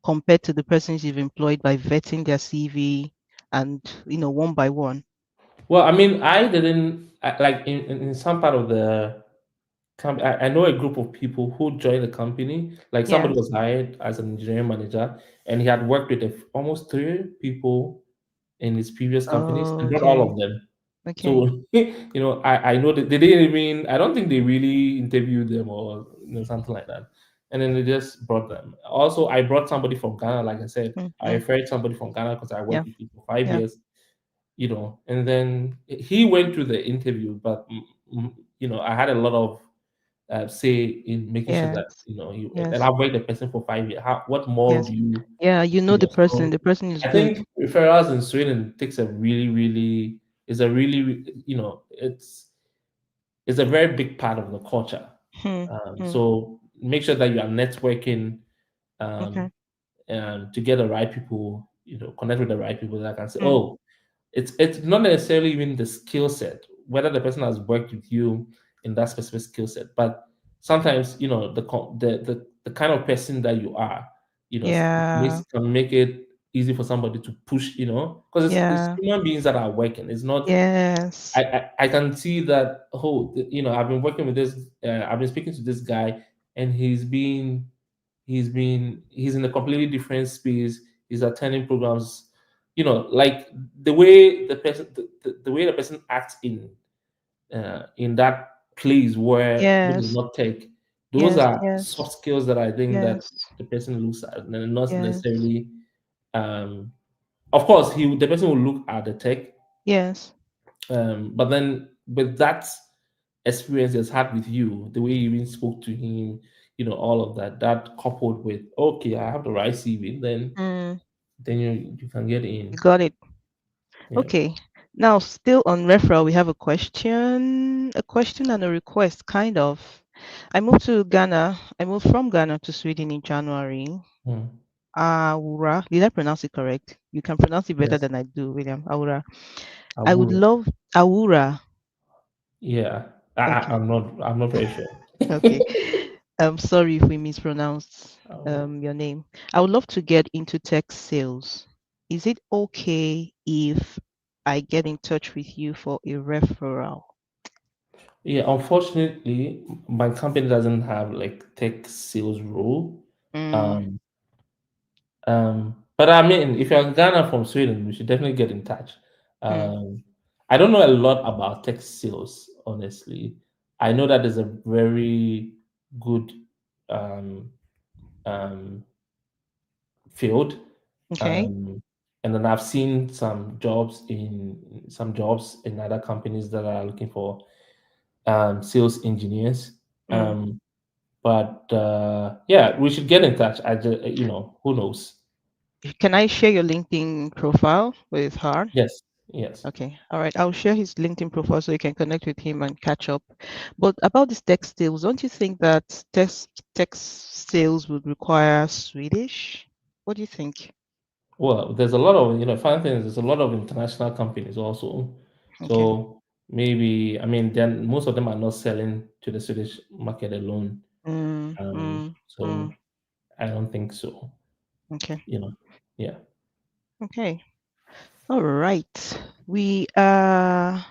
Speaker 1: compared to the persons you've employed by vetting their CV and, one by one?
Speaker 2: Well, I mean, I didn't like in some part of the I know a group of people who joined the company. Like somebody
Speaker 1: Yes.
Speaker 2: was hired as an engineering manager, and he had worked with almost three people in his previous companies, and not all
Speaker 1: Okay.
Speaker 2: of them.
Speaker 1: Okay.
Speaker 2: So, I know that they didn't even, I don't think they really interviewed them, or something like that. And then they just brought them. Also, I brought somebody from Ghana, like I said, I
Speaker 1: Mm-hmm.
Speaker 2: referred somebody from Ghana because I
Speaker 1: Yeah.
Speaker 2: worked with him for five
Speaker 1: Yeah.
Speaker 2: years, and then he went through the interview, but I had a lot of say in making sure that
Speaker 1: Yes.
Speaker 2: and
Speaker 1: Yes.
Speaker 2: I've worked the person for 5 years. What more
Speaker 1: Yes.
Speaker 2: do you,
Speaker 1: Yeah. You know the person.
Speaker 2: so
Speaker 1: The person is
Speaker 2: I
Speaker 1: good.
Speaker 2: think referrals in Sweden takes a really, really, is a really, it's a very big part of the culture.
Speaker 1: Hmm. Hmm.
Speaker 2: So make sure that you are networking, um,
Speaker 1: Okay.
Speaker 2: to get the right people, connect with the right people that can say,
Speaker 1: Hmm.
Speaker 2: oh, it's not necessarily even the skill set, whether the person has worked with you in that specific skill set, but sometimes the kind of person that you are,
Speaker 1: Yeah.
Speaker 2: can make it easy for somebody to push, because it's
Speaker 1: Yeah.
Speaker 2: human beings that are working. It's not.
Speaker 1: Yes.
Speaker 2: I can see that. Oh, I've been working with this. I've been speaking to this guy, and he's in a completely different space. He's attending programs, like the way the way the person acts in that place where maybe
Speaker 1: Yes.
Speaker 2: not tech. Those
Speaker 1: Yes.
Speaker 2: are
Speaker 1: Yes.
Speaker 2: soft skills that I think that
Speaker 1: Yes.
Speaker 2: the person looks at, and not
Speaker 1: Yes.
Speaker 2: necessarily. Um, of course, the person will look at the tech,
Speaker 1: Yes.
Speaker 2: but then with that experience he's had with you, the way you even spoke to him, all of that, that coupled with, okay, I have the right CV,
Speaker 1: Mm,
Speaker 2: then you can get
Speaker 1: you
Speaker 2: in.
Speaker 1: got it.
Speaker 2: Yeah.
Speaker 1: Okay. Now, still on referral, we have a question and a request, kind of. I moved to Ghana. I moved from Ghana to Sweden in January.
Speaker 2: Hmm.
Speaker 1: Aura, did I pronounce it correct? You can pronounce it better
Speaker 2: Yes.
Speaker 1: than I do, William. Aura.
Speaker 2: I
Speaker 1: I would
Speaker 2: will.
Speaker 1: love Aura.
Speaker 2: Yeah.
Speaker 1: Okay.
Speaker 2: I'm not very sure.
Speaker 1: Okay. Sorry if we mispronounced
Speaker 2: Oh.
Speaker 1: your name. I would love to get into tech sales. Is it okay if I get in touch with you for a referral?
Speaker 2: Yeah, unfortunately, my company doesn't have like tech sales role.
Speaker 1: Mm,
Speaker 2: Um, but I mean, if you're in Ghana from Sweden, we should definitely get in touch.
Speaker 1: mm,
Speaker 2: Um, I don't know a lot about tech sales, honestly. I know that there's a very good um, um, field,
Speaker 1: okay.
Speaker 2: um, and then I've seen some jobs in other companies that are looking for sales engineers.
Speaker 1: Mm.
Speaker 2: Um, but yeah, we should get in touch. I just, who knows?
Speaker 1: Can I share your LinkedIn profile with her?
Speaker 2: Yes, yes.
Speaker 1: Okay. All right. I'll share his LinkedIn profile so you can connect with him and catch up. But about this tech sales, don't you think that tech sales would require Swedish? What do you think?
Speaker 2: Well, there's a lot of, fun things. There's a lot of international companies also.
Speaker 1: Okay.
Speaker 2: So maybe, I mean, then most of them are not selling to the Swedish market alone.
Speaker 1: Mm, mm, mm.
Speaker 2: So I don't think so.
Speaker 1: Okay.
Speaker 2: You know, yeah.
Speaker 1: Okay. All right. We are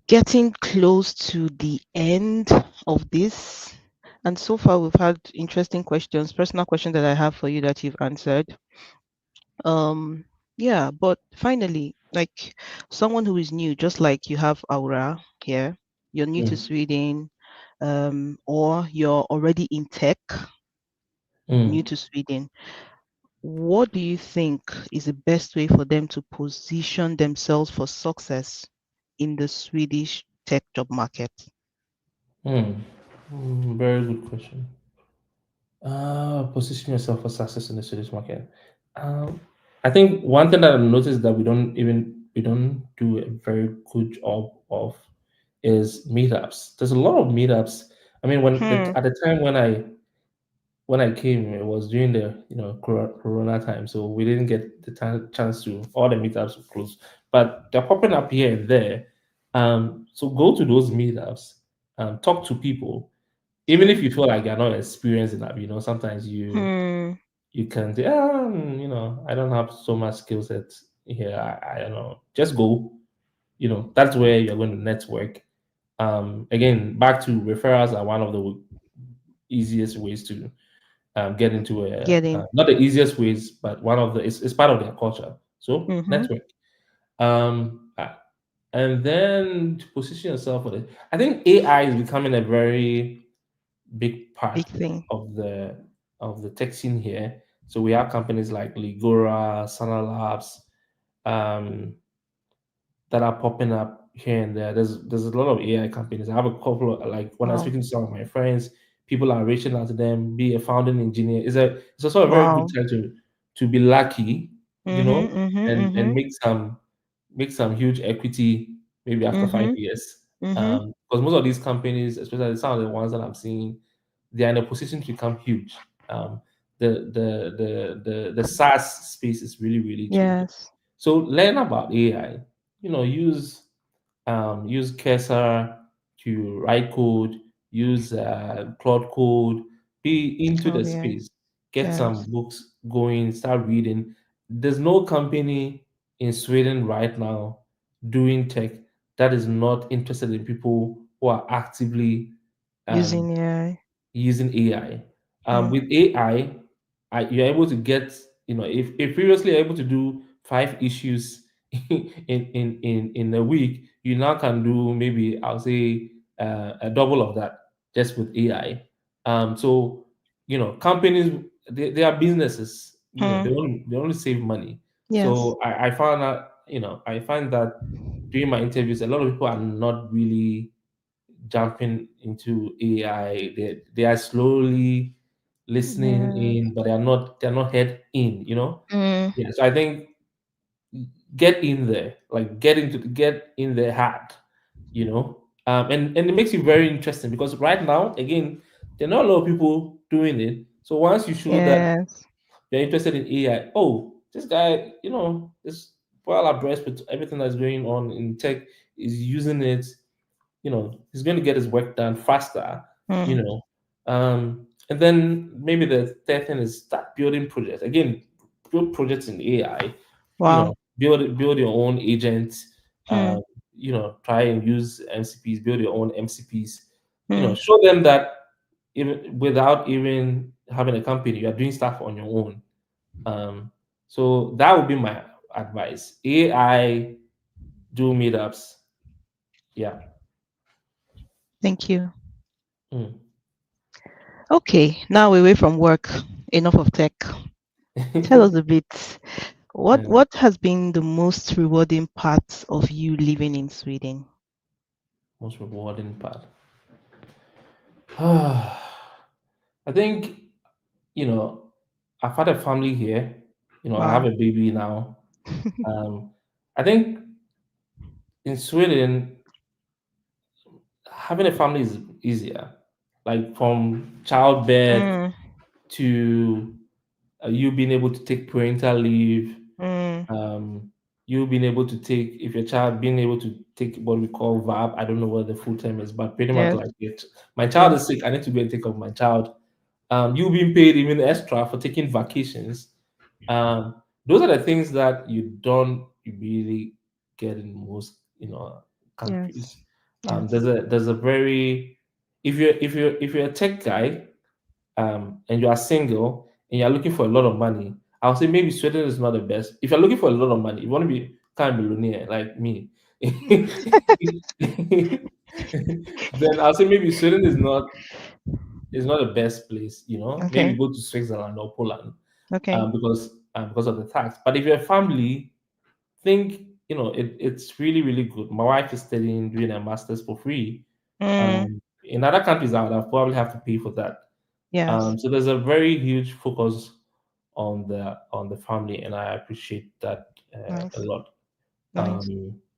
Speaker 1: getting close to the end of this. And so far, we've had interesting questions, personal questions that I have for you that you've answered. Um, yeah, but finally, like someone who is new, just like you have Aura here, you're new to
Speaker 2: Mm,
Speaker 1: Sweden, or you're already in tech, new
Speaker 2: mm,
Speaker 1: to Sweden. What do you think is the best way for them to position themselves for success in the Swedish tech job market?
Speaker 2: mm. Very good question. Position yourself for success in the Swedish market. Um, I think one thing that I've noticed that we don't do a very good job of is meetups. There's a lot of meetups. I mean,
Speaker 1: Hmm.
Speaker 2: at the time when I came, it was during the Corona time, so we didn't get the chance to all the meetups were closed. But they're popping up here and there. So go to those meetups, talk to people, even if
Speaker 1: Okay.
Speaker 2: you feel like you're not experienced enough. Sometimes
Speaker 1: Hmm.
Speaker 2: you can say, I don't have so much skill set here. I don't know. Just go. That's where you're going to network. Again, back to referrals are one of the easiest ways to get into
Speaker 1: Getting.
Speaker 2: not the easiest ways, but one of the it's part of their culture. So
Speaker 1: Mm-hmm.
Speaker 2: network. And then to position yourself for it. I think AI is becoming a very big part
Speaker 1: Big thing.
Speaker 2: of the tech scene here. So we have companies like Ligora, Sana Labs, um, that are popping up here and there. There's a lot of AI companies. I have a couple of, like, when I'm
Speaker 1: Wow.
Speaker 2: speaking to some of my friends, people are reaching out to them, be a founding engineer. It's also a very good
Speaker 1: Wow.
Speaker 2: time to be lucky,
Speaker 1: Mm-hmm. Mm-hmm.
Speaker 2: and
Speaker 1: Mm-hmm.
Speaker 2: make some huge equity maybe after five
Speaker 1: Mm-hmm.
Speaker 2: years.
Speaker 1: Mm-hmm.
Speaker 2: Because most of these companies, especially some of the ones that I'm seeing, they are in a position to become huge. The SaaS space is really, really changing.
Speaker 1: Yes.
Speaker 2: So learn about AI. Use Cursor to write code. Use Cloud Code. Be into
Speaker 1: Oh
Speaker 2: the
Speaker 1: yeah.
Speaker 2: space. Get some
Speaker 1: Yes.
Speaker 2: books going. Start reading. There's no company in Sweden right now doing tech that is not interested in people who are actively um,
Speaker 1: Using AI.
Speaker 2: using AI.
Speaker 1: Hmm.
Speaker 2: With AI, you're able to get, if previously you're able to do 5 issues in a week, you now can do, maybe I'll say, a double of that just with AI. So companies, they are businesses.
Speaker 1: Hmm.
Speaker 2: They only save money.
Speaker 1: Yes.
Speaker 2: So I found out, I find that during my interviews, a lot of people are not really jumping into AI. They are slowly listening
Speaker 1: Yeah.
Speaker 2: in, but they're not head in.
Speaker 1: Mm.
Speaker 2: Yeah. So I think get in there, like get in there hard. And it makes it very interesting because right now, again, there are not a lot of people doing it. So once you show that
Speaker 1: Yes.
Speaker 2: you're interested in AI, oh, this guy, is well abreast with everything that's going on in tech, is using it, he's going to get his work done faster, you
Speaker 1: Mm.
Speaker 2: know. And then maybe the third thing is start building projects. Again, build projects in AI,
Speaker 1: Wow.
Speaker 2: build your own agents,
Speaker 1: Hmm.
Speaker 2: uh, try and use MCPs, build your own MCPs,
Speaker 1: Hmm.
Speaker 2: show them that even without even having a company, you are doing stuff on your own. Um, so that would be my advice. AI, do meetups. Yeah.
Speaker 1: Thank you.
Speaker 2: Mm.
Speaker 1: Okay, now we're away from work. Enough of tech. Tell us a bit. What
Speaker 2: And
Speaker 1: what has been the most rewarding part of you living in Sweden?
Speaker 2: most rewarding part. I think, you know, I've had a family here. I have
Speaker 1: Wow.
Speaker 2: a baby now. Um, I think in Sweden, having a family is easier. Like from childbirth
Speaker 1: Mm.
Speaker 2: to you being able to take parental leave,
Speaker 1: Mm.
Speaker 2: um, you being able to take, if your child being able to take what we call VAB, I don't know what the full term is, but pretty much
Speaker 1: Yes.
Speaker 2: like it. My child
Speaker 1: Yes.
Speaker 2: is sick, I need to go and take care of my child. You being paid even extra for taking vacations. Um, those are the things that you don't really get in most,
Speaker 1: Yes.
Speaker 2: countries.
Speaker 1: Yes.
Speaker 2: There's a very, if you're a tech guy, and you are single and you're looking for a lot of money, I'll say maybe Sweden is not the best. If you're looking for a lot of money, you want to be kind of billionaire like me, then I'll say maybe Sweden is not the best place. Maybe
Speaker 1: Okay.
Speaker 2: go to Switzerland or Poland,
Speaker 1: Okay.
Speaker 2: because of the tax. But if you're a family, think it's really really good. My wife is studying, doing a master's for free.
Speaker 1: Mm.
Speaker 2: In other countries, I would have probably have to pay for that.
Speaker 1: Yes.
Speaker 2: So there's a very huge focus on the family, and I appreciate that a
Speaker 1: Nice.
Speaker 2: lot.
Speaker 1: Nice.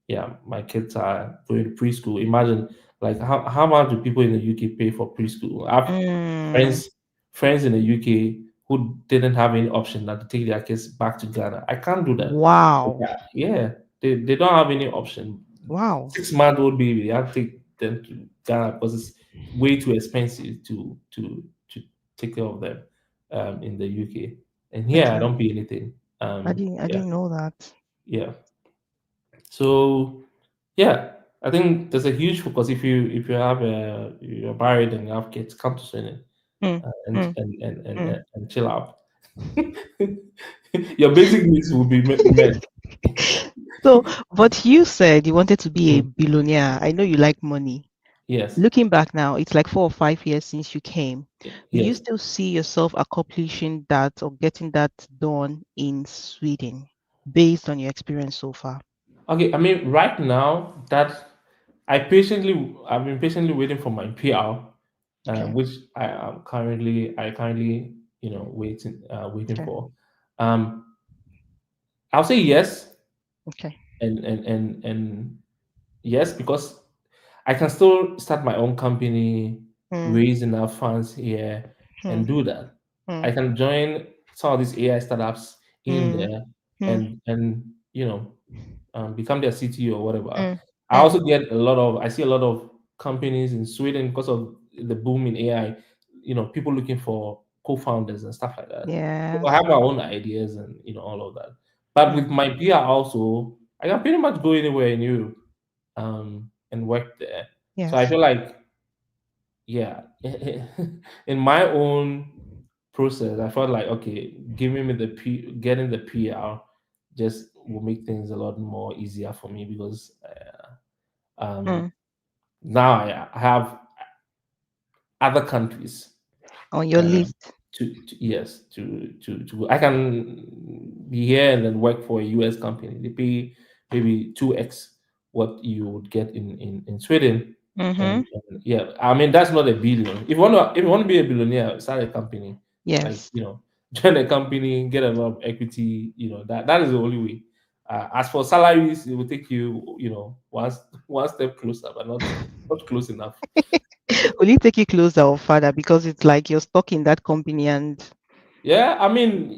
Speaker 2: Yeah, my kids are going to preschool. Imagine, like, how much do people in the UK pay for preschool? I have
Speaker 1: Mm.
Speaker 2: friends in the UK who didn't have any option than to take their kids back to Ghana. I can't do that.
Speaker 1: Wow.
Speaker 2: Yeah, yeah, they don't have any option.
Speaker 1: Wow.
Speaker 2: 6-month-old baby, they have to take them to Ghana because it's way too expensive to take care of them in the UK. And here I
Speaker 1: Okay.
Speaker 2: don't pay anything.
Speaker 1: I
Speaker 2: Yeah,
Speaker 1: didn't know that.
Speaker 2: yeah. So yeah, I think there's a huge focus if you have you're married and you have kids, come to Sweden
Speaker 1: Mm.
Speaker 2: and,
Speaker 1: Mm.
Speaker 2: and, and, and,
Speaker 1: Mm.
Speaker 2: and and chill out. Your basic needs will be met.
Speaker 1: So, but you said you wanted to be a
Speaker 2: Mm,
Speaker 1: billionaire. I know you like money.
Speaker 2: yes,
Speaker 1: Looking back now, it's like 4 or 5 years since you came. Do you
Speaker 2: yes.
Speaker 1: still see yourself accomplishing that or getting that done in Sweden based on your experience so far?
Speaker 2: Okay, I mean, right now that I've been patiently waiting for my PR,
Speaker 1: Okay.
Speaker 2: which I currently waiting
Speaker 1: Okay.
Speaker 2: for. Um, I'll say yes,
Speaker 1: Okay.
Speaker 2: and yes, because I can still start my own company,
Speaker 1: Mm.
Speaker 2: raise enough funds here, and
Speaker 1: Mm.
Speaker 2: do that. I
Speaker 1: Mm.
Speaker 2: can join some of these AI startups in
Speaker 1: Mm.
Speaker 2: there,
Speaker 1: Mm.
Speaker 2: and become their CTO or whatever.
Speaker 1: Mm.
Speaker 2: I
Speaker 1: Mm.
Speaker 2: also I see a lot of companies in Sweden because of the boom in AI. People looking for co-founders and stuff like that. So I
Speaker 1: Yes.
Speaker 2: have my own ideas and all of that. But with
Speaker 1: Mm.
Speaker 2: my PR also, I can pretty much go anywhere in Europe and work there. So I
Speaker 1: Yes.
Speaker 2: feel like, yeah, in my own process, I felt like, okay, giving me getting the PR just will make things a lot more easier for me because um,
Speaker 1: Mm.
Speaker 2: now I have other countries
Speaker 1: On your
Speaker 2: um,
Speaker 1: list.
Speaker 2: yes, to I can be here and then work for a US company. They pay maybe 2x what you would get in Sweden.
Speaker 1: Mm-hmm.
Speaker 2: And yeah, I mean that's not a billion. If you want to be a billionaire, start a company. Like,
Speaker 1: Yes.
Speaker 2: join a company, get a lot of equity. That is the only way. As for salaries, it will take you, one step closer, but not close enough.
Speaker 1: Will it take you closer or further? Because it's like you're stuck in that company and
Speaker 2: Yeah, I mean,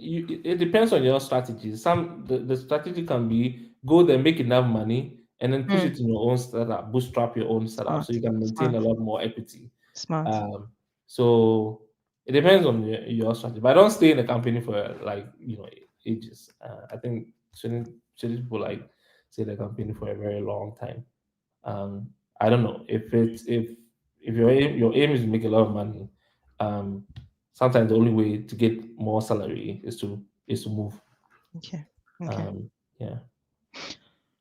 Speaker 2: it depends on your strategy. The strategy can be go there, make enough money, and then push
Speaker 1: mm,
Speaker 2: it in your own startup, bootstrap your own startup,
Speaker 1: smart,
Speaker 2: so you can maintain
Speaker 1: smart,
Speaker 2: a lot more equity.
Speaker 1: smart.
Speaker 2: Um, so it depends on your strategy. But I don't stay in the company for like ages. I think shouldn't people like stay in the company for a very long time. Um, I don't know if your aim is to make a lot of money. Um, Sometimes the only way to get more salary is to move.
Speaker 1: Okay. Okay.
Speaker 2: Um, yeah,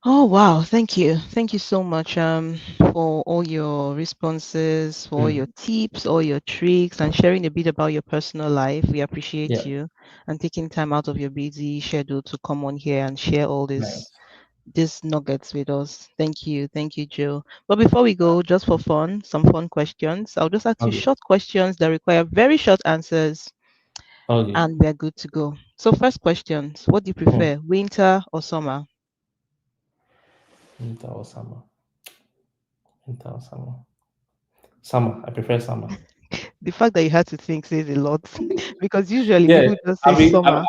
Speaker 1: Oh wow, thank you. Thank you so much for all your responses, for all your
Speaker 2: mm,
Speaker 1: tips, all your tricks, and sharing a bit about your personal life. We
Speaker 2: yeah,
Speaker 1: appreciate you and taking time out of your busy schedule to come on here and share all this
Speaker 2: nice.
Speaker 1: these nuggets with us. Thank you. Thank you, Joe. But before we go, just for fun, some fun questions. I'll just ask you
Speaker 2: Okay,
Speaker 1: short questions that require very short answers
Speaker 2: okay.
Speaker 1: and we're good to go. So first questions, what do you
Speaker 2: Hmm.
Speaker 1: prefer, winter or summer?
Speaker 2: Winter or summer? Winter or summer? Summer. I prefer summer.
Speaker 1: The fact that you had to think says a lot because usually
Speaker 2: Yeah,
Speaker 1: people just say
Speaker 2: I be,
Speaker 1: summer.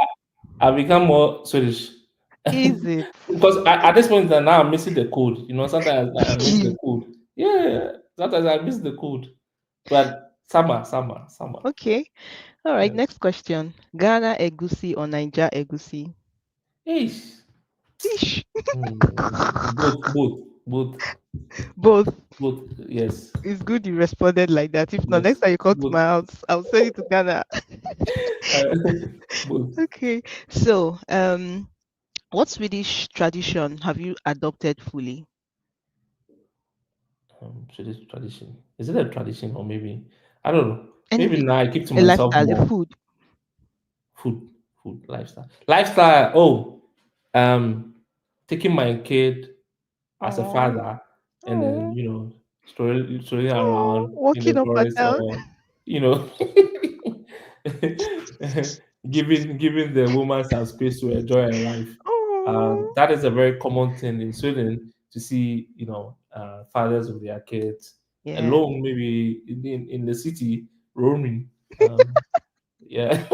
Speaker 2: I become more Swedish
Speaker 1: Is it?
Speaker 2: because at this point now I'm missing the code. You know, sometimes I miss the code. Yeah, sometimes I miss the code. But summer, summer, summer.
Speaker 1: Okay. All right.
Speaker 2: Yes.
Speaker 1: Next question. Ghana egusi or Niger egusi?
Speaker 2: Hey.
Speaker 1: Ish.
Speaker 2: Both,
Speaker 1: Both.
Speaker 2: both. Yes,
Speaker 1: It's good you responded like that. If not, next
Speaker 2: yes,
Speaker 1: time you come to
Speaker 2: both.
Speaker 1: my house, I'll send you to Ghana.
Speaker 2: Uh, both.
Speaker 1: Okay. So, what Swedish tradition have you adopted fully?
Speaker 2: Swedish tradition. Is it a tradition or maybe I don't know. Maybe
Speaker 1: Anything.
Speaker 2: now I keep to
Speaker 1: A
Speaker 2: myself
Speaker 1: lifestyle, a
Speaker 2: more.
Speaker 1: food.
Speaker 2: Food, food, lifestyle, lifestyle. Oh, um, taking my kid as a
Speaker 1: Oh,
Speaker 2: father, and then
Speaker 1: oh,
Speaker 2: strolling
Speaker 1: oh,
Speaker 2: around in
Speaker 1: walking
Speaker 2: the
Speaker 1: up and
Speaker 2: forest,
Speaker 1: down.
Speaker 2: or you know, giving the woman some space to enjoy her life.
Speaker 1: Oh,
Speaker 2: That is a very common thing in Sweden to see, fathers with their kids
Speaker 1: yeah.
Speaker 2: alone, maybe in the city roaming. Yeah,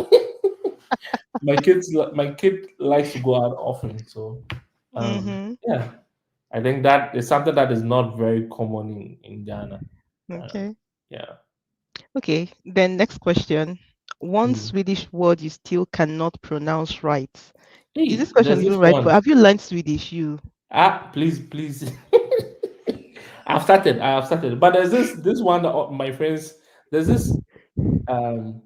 Speaker 2: my kid likes to go out often, so
Speaker 1: Mm-hmm.
Speaker 2: yeah, I think that is something that is not very common in Ghana. Um,
Speaker 1: Okay.
Speaker 2: yeah.
Speaker 1: Okay. Then next question. One
Speaker 2: Mm.
Speaker 1: Swedish word you still cannot pronounce right. Is
Speaker 2: Hey,
Speaker 1: this question
Speaker 2: there's
Speaker 1: even
Speaker 2: this
Speaker 1: right for?
Speaker 2: one.
Speaker 1: Have you learned Swedish? You.
Speaker 2: Please, please. I have started. But there's this one that my friends. There's this um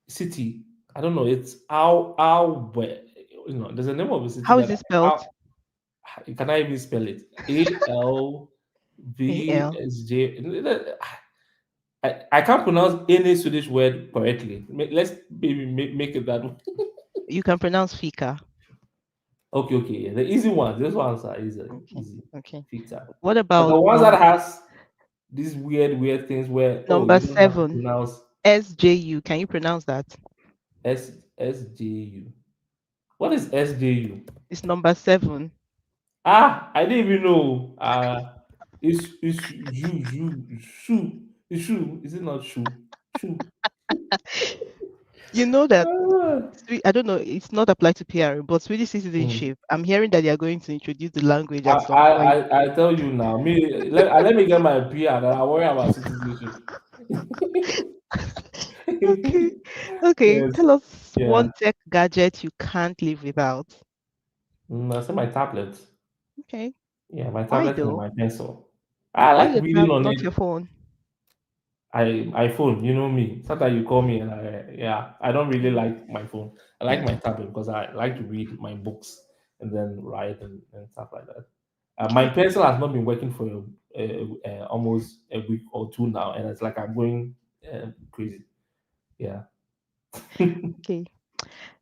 Speaker 2: city. I don't know. It's how where There's a name of a city
Speaker 1: How is
Speaker 2: that
Speaker 1: it spelled?
Speaker 2: how can I even spell it?
Speaker 1: A L.
Speaker 2: ALVSJ. I can't pronounce any Swedish word correctly. Let's maybe make it that way.
Speaker 1: You can pronounce fika.
Speaker 2: Okay, okay. Yeah. The easy ones. Those ones are easy,
Speaker 1: Okay.
Speaker 2: easy.
Speaker 1: Okay.
Speaker 2: Pizza.
Speaker 1: What
Speaker 2: But
Speaker 1: about
Speaker 2: the ones that has these weird things where
Speaker 1: number
Speaker 2: you don't have to
Speaker 1: 7?
Speaker 2: pronounce
Speaker 1: SJU. Can you pronounce that?
Speaker 2: SJU. What is SJU?
Speaker 1: It's number 7.
Speaker 2: I didn't even know. It's shoe. It's shoe. Is it not shoe? Shoe.
Speaker 1: You know that
Speaker 2: Ah.
Speaker 1: I don't know, it's not applied to PR, but Swedish
Speaker 2: Hmm.
Speaker 1: citizenship, I'm hearing that they are going to introduce the language
Speaker 2: I,
Speaker 1: at some
Speaker 2: I
Speaker 1: point.
Speaker 2: I I tell you now. Let me get my PR. Then I worry about citizenship.
Speaker 1: Okay. Okay.
Speaker 2: Yes.
Speaker 1: Tell us
Speaker 2: Yeah.
Speaker 1: one tech gadget you can't live without.
Speaker 2: I say my tablet.
Speaker 1: Okay.
Speaker 2: Yeah, my
Speaker 1: Why
Speaker 2: tablet and
Speaker 1: though?
Speaker 2: my pencil. I
Speaker 1: Why
Speaker 2: like
Speaker 1: your
Speaker 2: reading
Speaker 1: tab,
Speaker 2: on
Speaker 1: not
Speaker 2: it.
Speaker 1: your phone?
Speaker 2: iPhone, you know me. Sometimes you call me and I don't really
Speaker 1: Mm,
Speaker 2: like my phone. I like my
Speaker 1: mm,
Speaker 2: tablet because I like to read my books and then write and stuff like that. My
Speaker 1: okay.
Speaker 2: pencil has not been working for almost a week or two now, and it's like I'm going crazy. Yeah.
Speaker 1: Okay.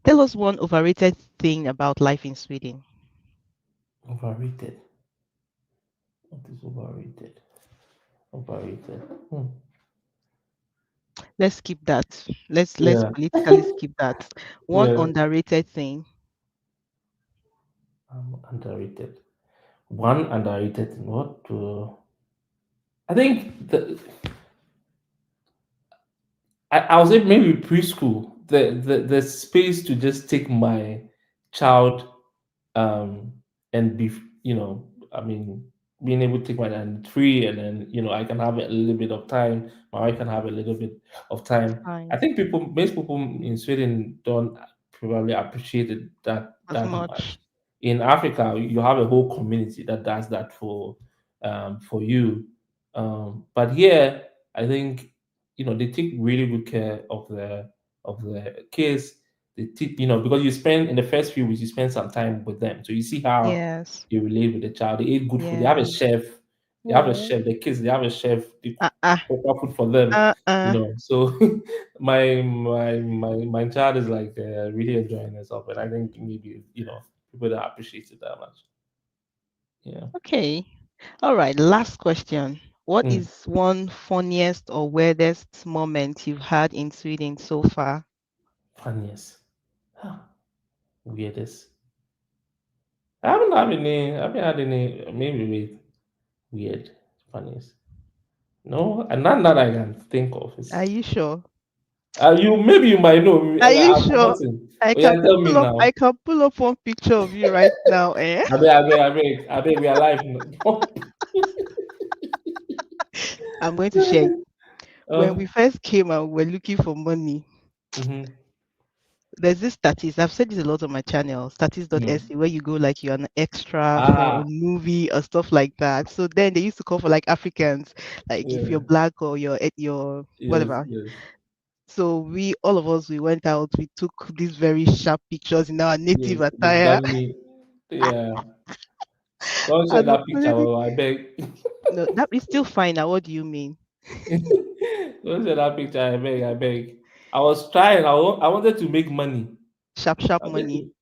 Speaker 1: Tell us one overrated thing about life in Sweden.
Speaker 2: Overrated. What is overrated? Overrated. Hmm.
Speaker 1: Let's skip that. Let's
Speaker 2: Yeah.
Speaker 1: politically skip that. One
Speaker 2: Yeah.
Speaker 1: underrated thing.
Speaker 2: Underrated. One underrated thing. What? I think I would say maybe preschool. The space to just take my child um and be I mean being able to take my hand free, and then I can have a little bit of time, my wife can have a little bit of time. I
Speaker 1: Fine.
Speaker 2: think most people in Sweden don't probably appreciate it
Speaker 1: As
Speaker 2: that
Speaker 1: much.
Speaker 2: much. In Africa you have a whole community that does that for you, but here I think they take really good care of the kids. They teach, because you spend in the first few weeks, you spend some time with them, so you see how
Speaker 1: Yes.
Speaker 2: they relate with the child. They eat good food. They have a
Speaker 1: Yes.
Speaker 2: chef. They have a
Speaker 1: Oh.
Speaker 2: chef. The kids, they have a chef. They cook
Speaker 1: Uh-uh.
Speaker 2: proper food for them.
Speaker 1: Uh-uh.
Speaker 2: So my child is like really enjoying herself, and I think maybe people don't appreciate it that much. Yeah.
Speaker 1: Okay. All right. Last question. What
Speaker 2: Mm.
Speaker 1: is one funniest or weirdest moment you've had in Sweden so far?
Speaker 2: Funniest. Huh. Weirdest. I haven't had any. Maybe weird. Funniest. No, and none that I can think of.
Speaker 1: Are you sure?
Speaker 2: You maybe you might know.
Speaker 1: Are you
Speaker 2: I've
Speaker 1: sure?
Speaker 2: forgotten.
Speaker 1: I
Speaker 2: Oh yeah,
Speaker 1: can
Speaker 2: tell me
Speaker 1: pull up. I
Speaker 2: now.
Speaker 1: can pull up one picture of you right now. Eh?
Speaker 2: I beg. We are live now.
Speaker 1: I'm going to share it. When we
Speaker 2: um,
Speaker 1: first came out, we were looking for money.
Speaker 2: mhm,
Speaker 1: There's this status. I've said this a lot on my channel,
Speaker 2: mm.
Speaker 1: status.se, where you go like you're an extra for a
Speaker 2: Ah,
Speaker 1: movie or stuff like that. So then they used to call for like Africans, like if
Speaker 2: yeah,
Speaker 1: you're black or you're
Speaker 2: yes,
Speaker 1: whatever.
Speaker 2: yes,
Speaker 1: So we all of us we went out, we took these very sharp pictures in our native
Speaker 2: yes. The
Speaker 1: attire.
Speaker 2: Gani, yeah. Don't share
Speaker 1: And
Speaker 2: that picture,
Speaker 1: hopefully,
Speaker 2: oh, I beg.
Speaker 1: no, that is still fine. Now, what do you mean?
Speaker 2: Don't share that picture, I beg, I beg. I was trying. I wanted to make money.
Speaker 1: Sharp, sharp
Speaker 2: I wanted
Speaker 1: money.
Speaker 2: to.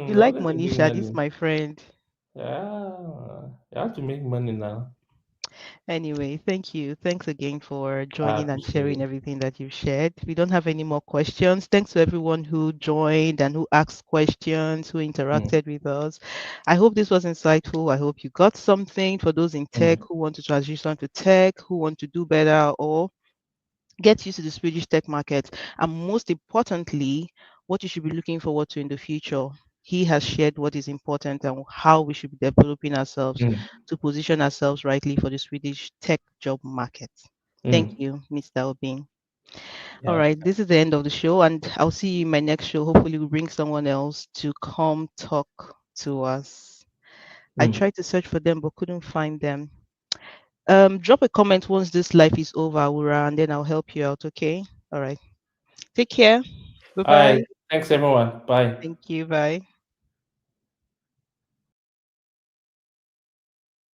Speaker 1: You
Speaker 2: I
Speaker 1: like
Speaker 2: wanted to
Speaker 1: money,
Speaker 2: make
Speaker 1: Sha? This
Speaker 2: money.
Speaker 1: my friend.
Speaker 2: Yeah, you have to make money now.
Speaker 1: Anyway, thank you. Thanks again for
Speaker 2: I
Speaker 1: joining and
Speaker 2: appreciate
Speaker 1: sharing
Speaker 2: it.
Speaker 1: everything that you've shared. We don't have any more questions. Thanks to everyone who joined and who asked questions, who
Speaker 2: Mm,
Speaker 1: interacted with us. I hope this was insightful. I hope you got something for those in tech
Speaker 2: mm,
Speaker 1: who want to transition to tech, who want to do better, or get used to the Swedish tech market, and most importantly, what you should be looking forward to in the future. He has shared what is important and how we should be developing ourselves
Speaker 2: mm,
Speaker 1: to position ourselves rightly for the Swedish tech job market. Thank
Speaker 2: mm.
Speaker 1: you, Mr. Obin. All
Speaker 2: Yeah.
Speaker 1: right, this is the end of the show, and I'll see you in my next show. Hopefully, we'll bring someone else to come talk to us. I
Speaker 2: Mm.
Speaker 1: tried to search for them but couldn't find them. Drop a comment once this life is over, Aura, and then I'll help you out, okay? All right. Take care. Bye
Speaker 2: All right.
Speaker 1: bye.
Speaker 2: Thanks, everyone. Bye.
Speaker 1: Thank you. Bye.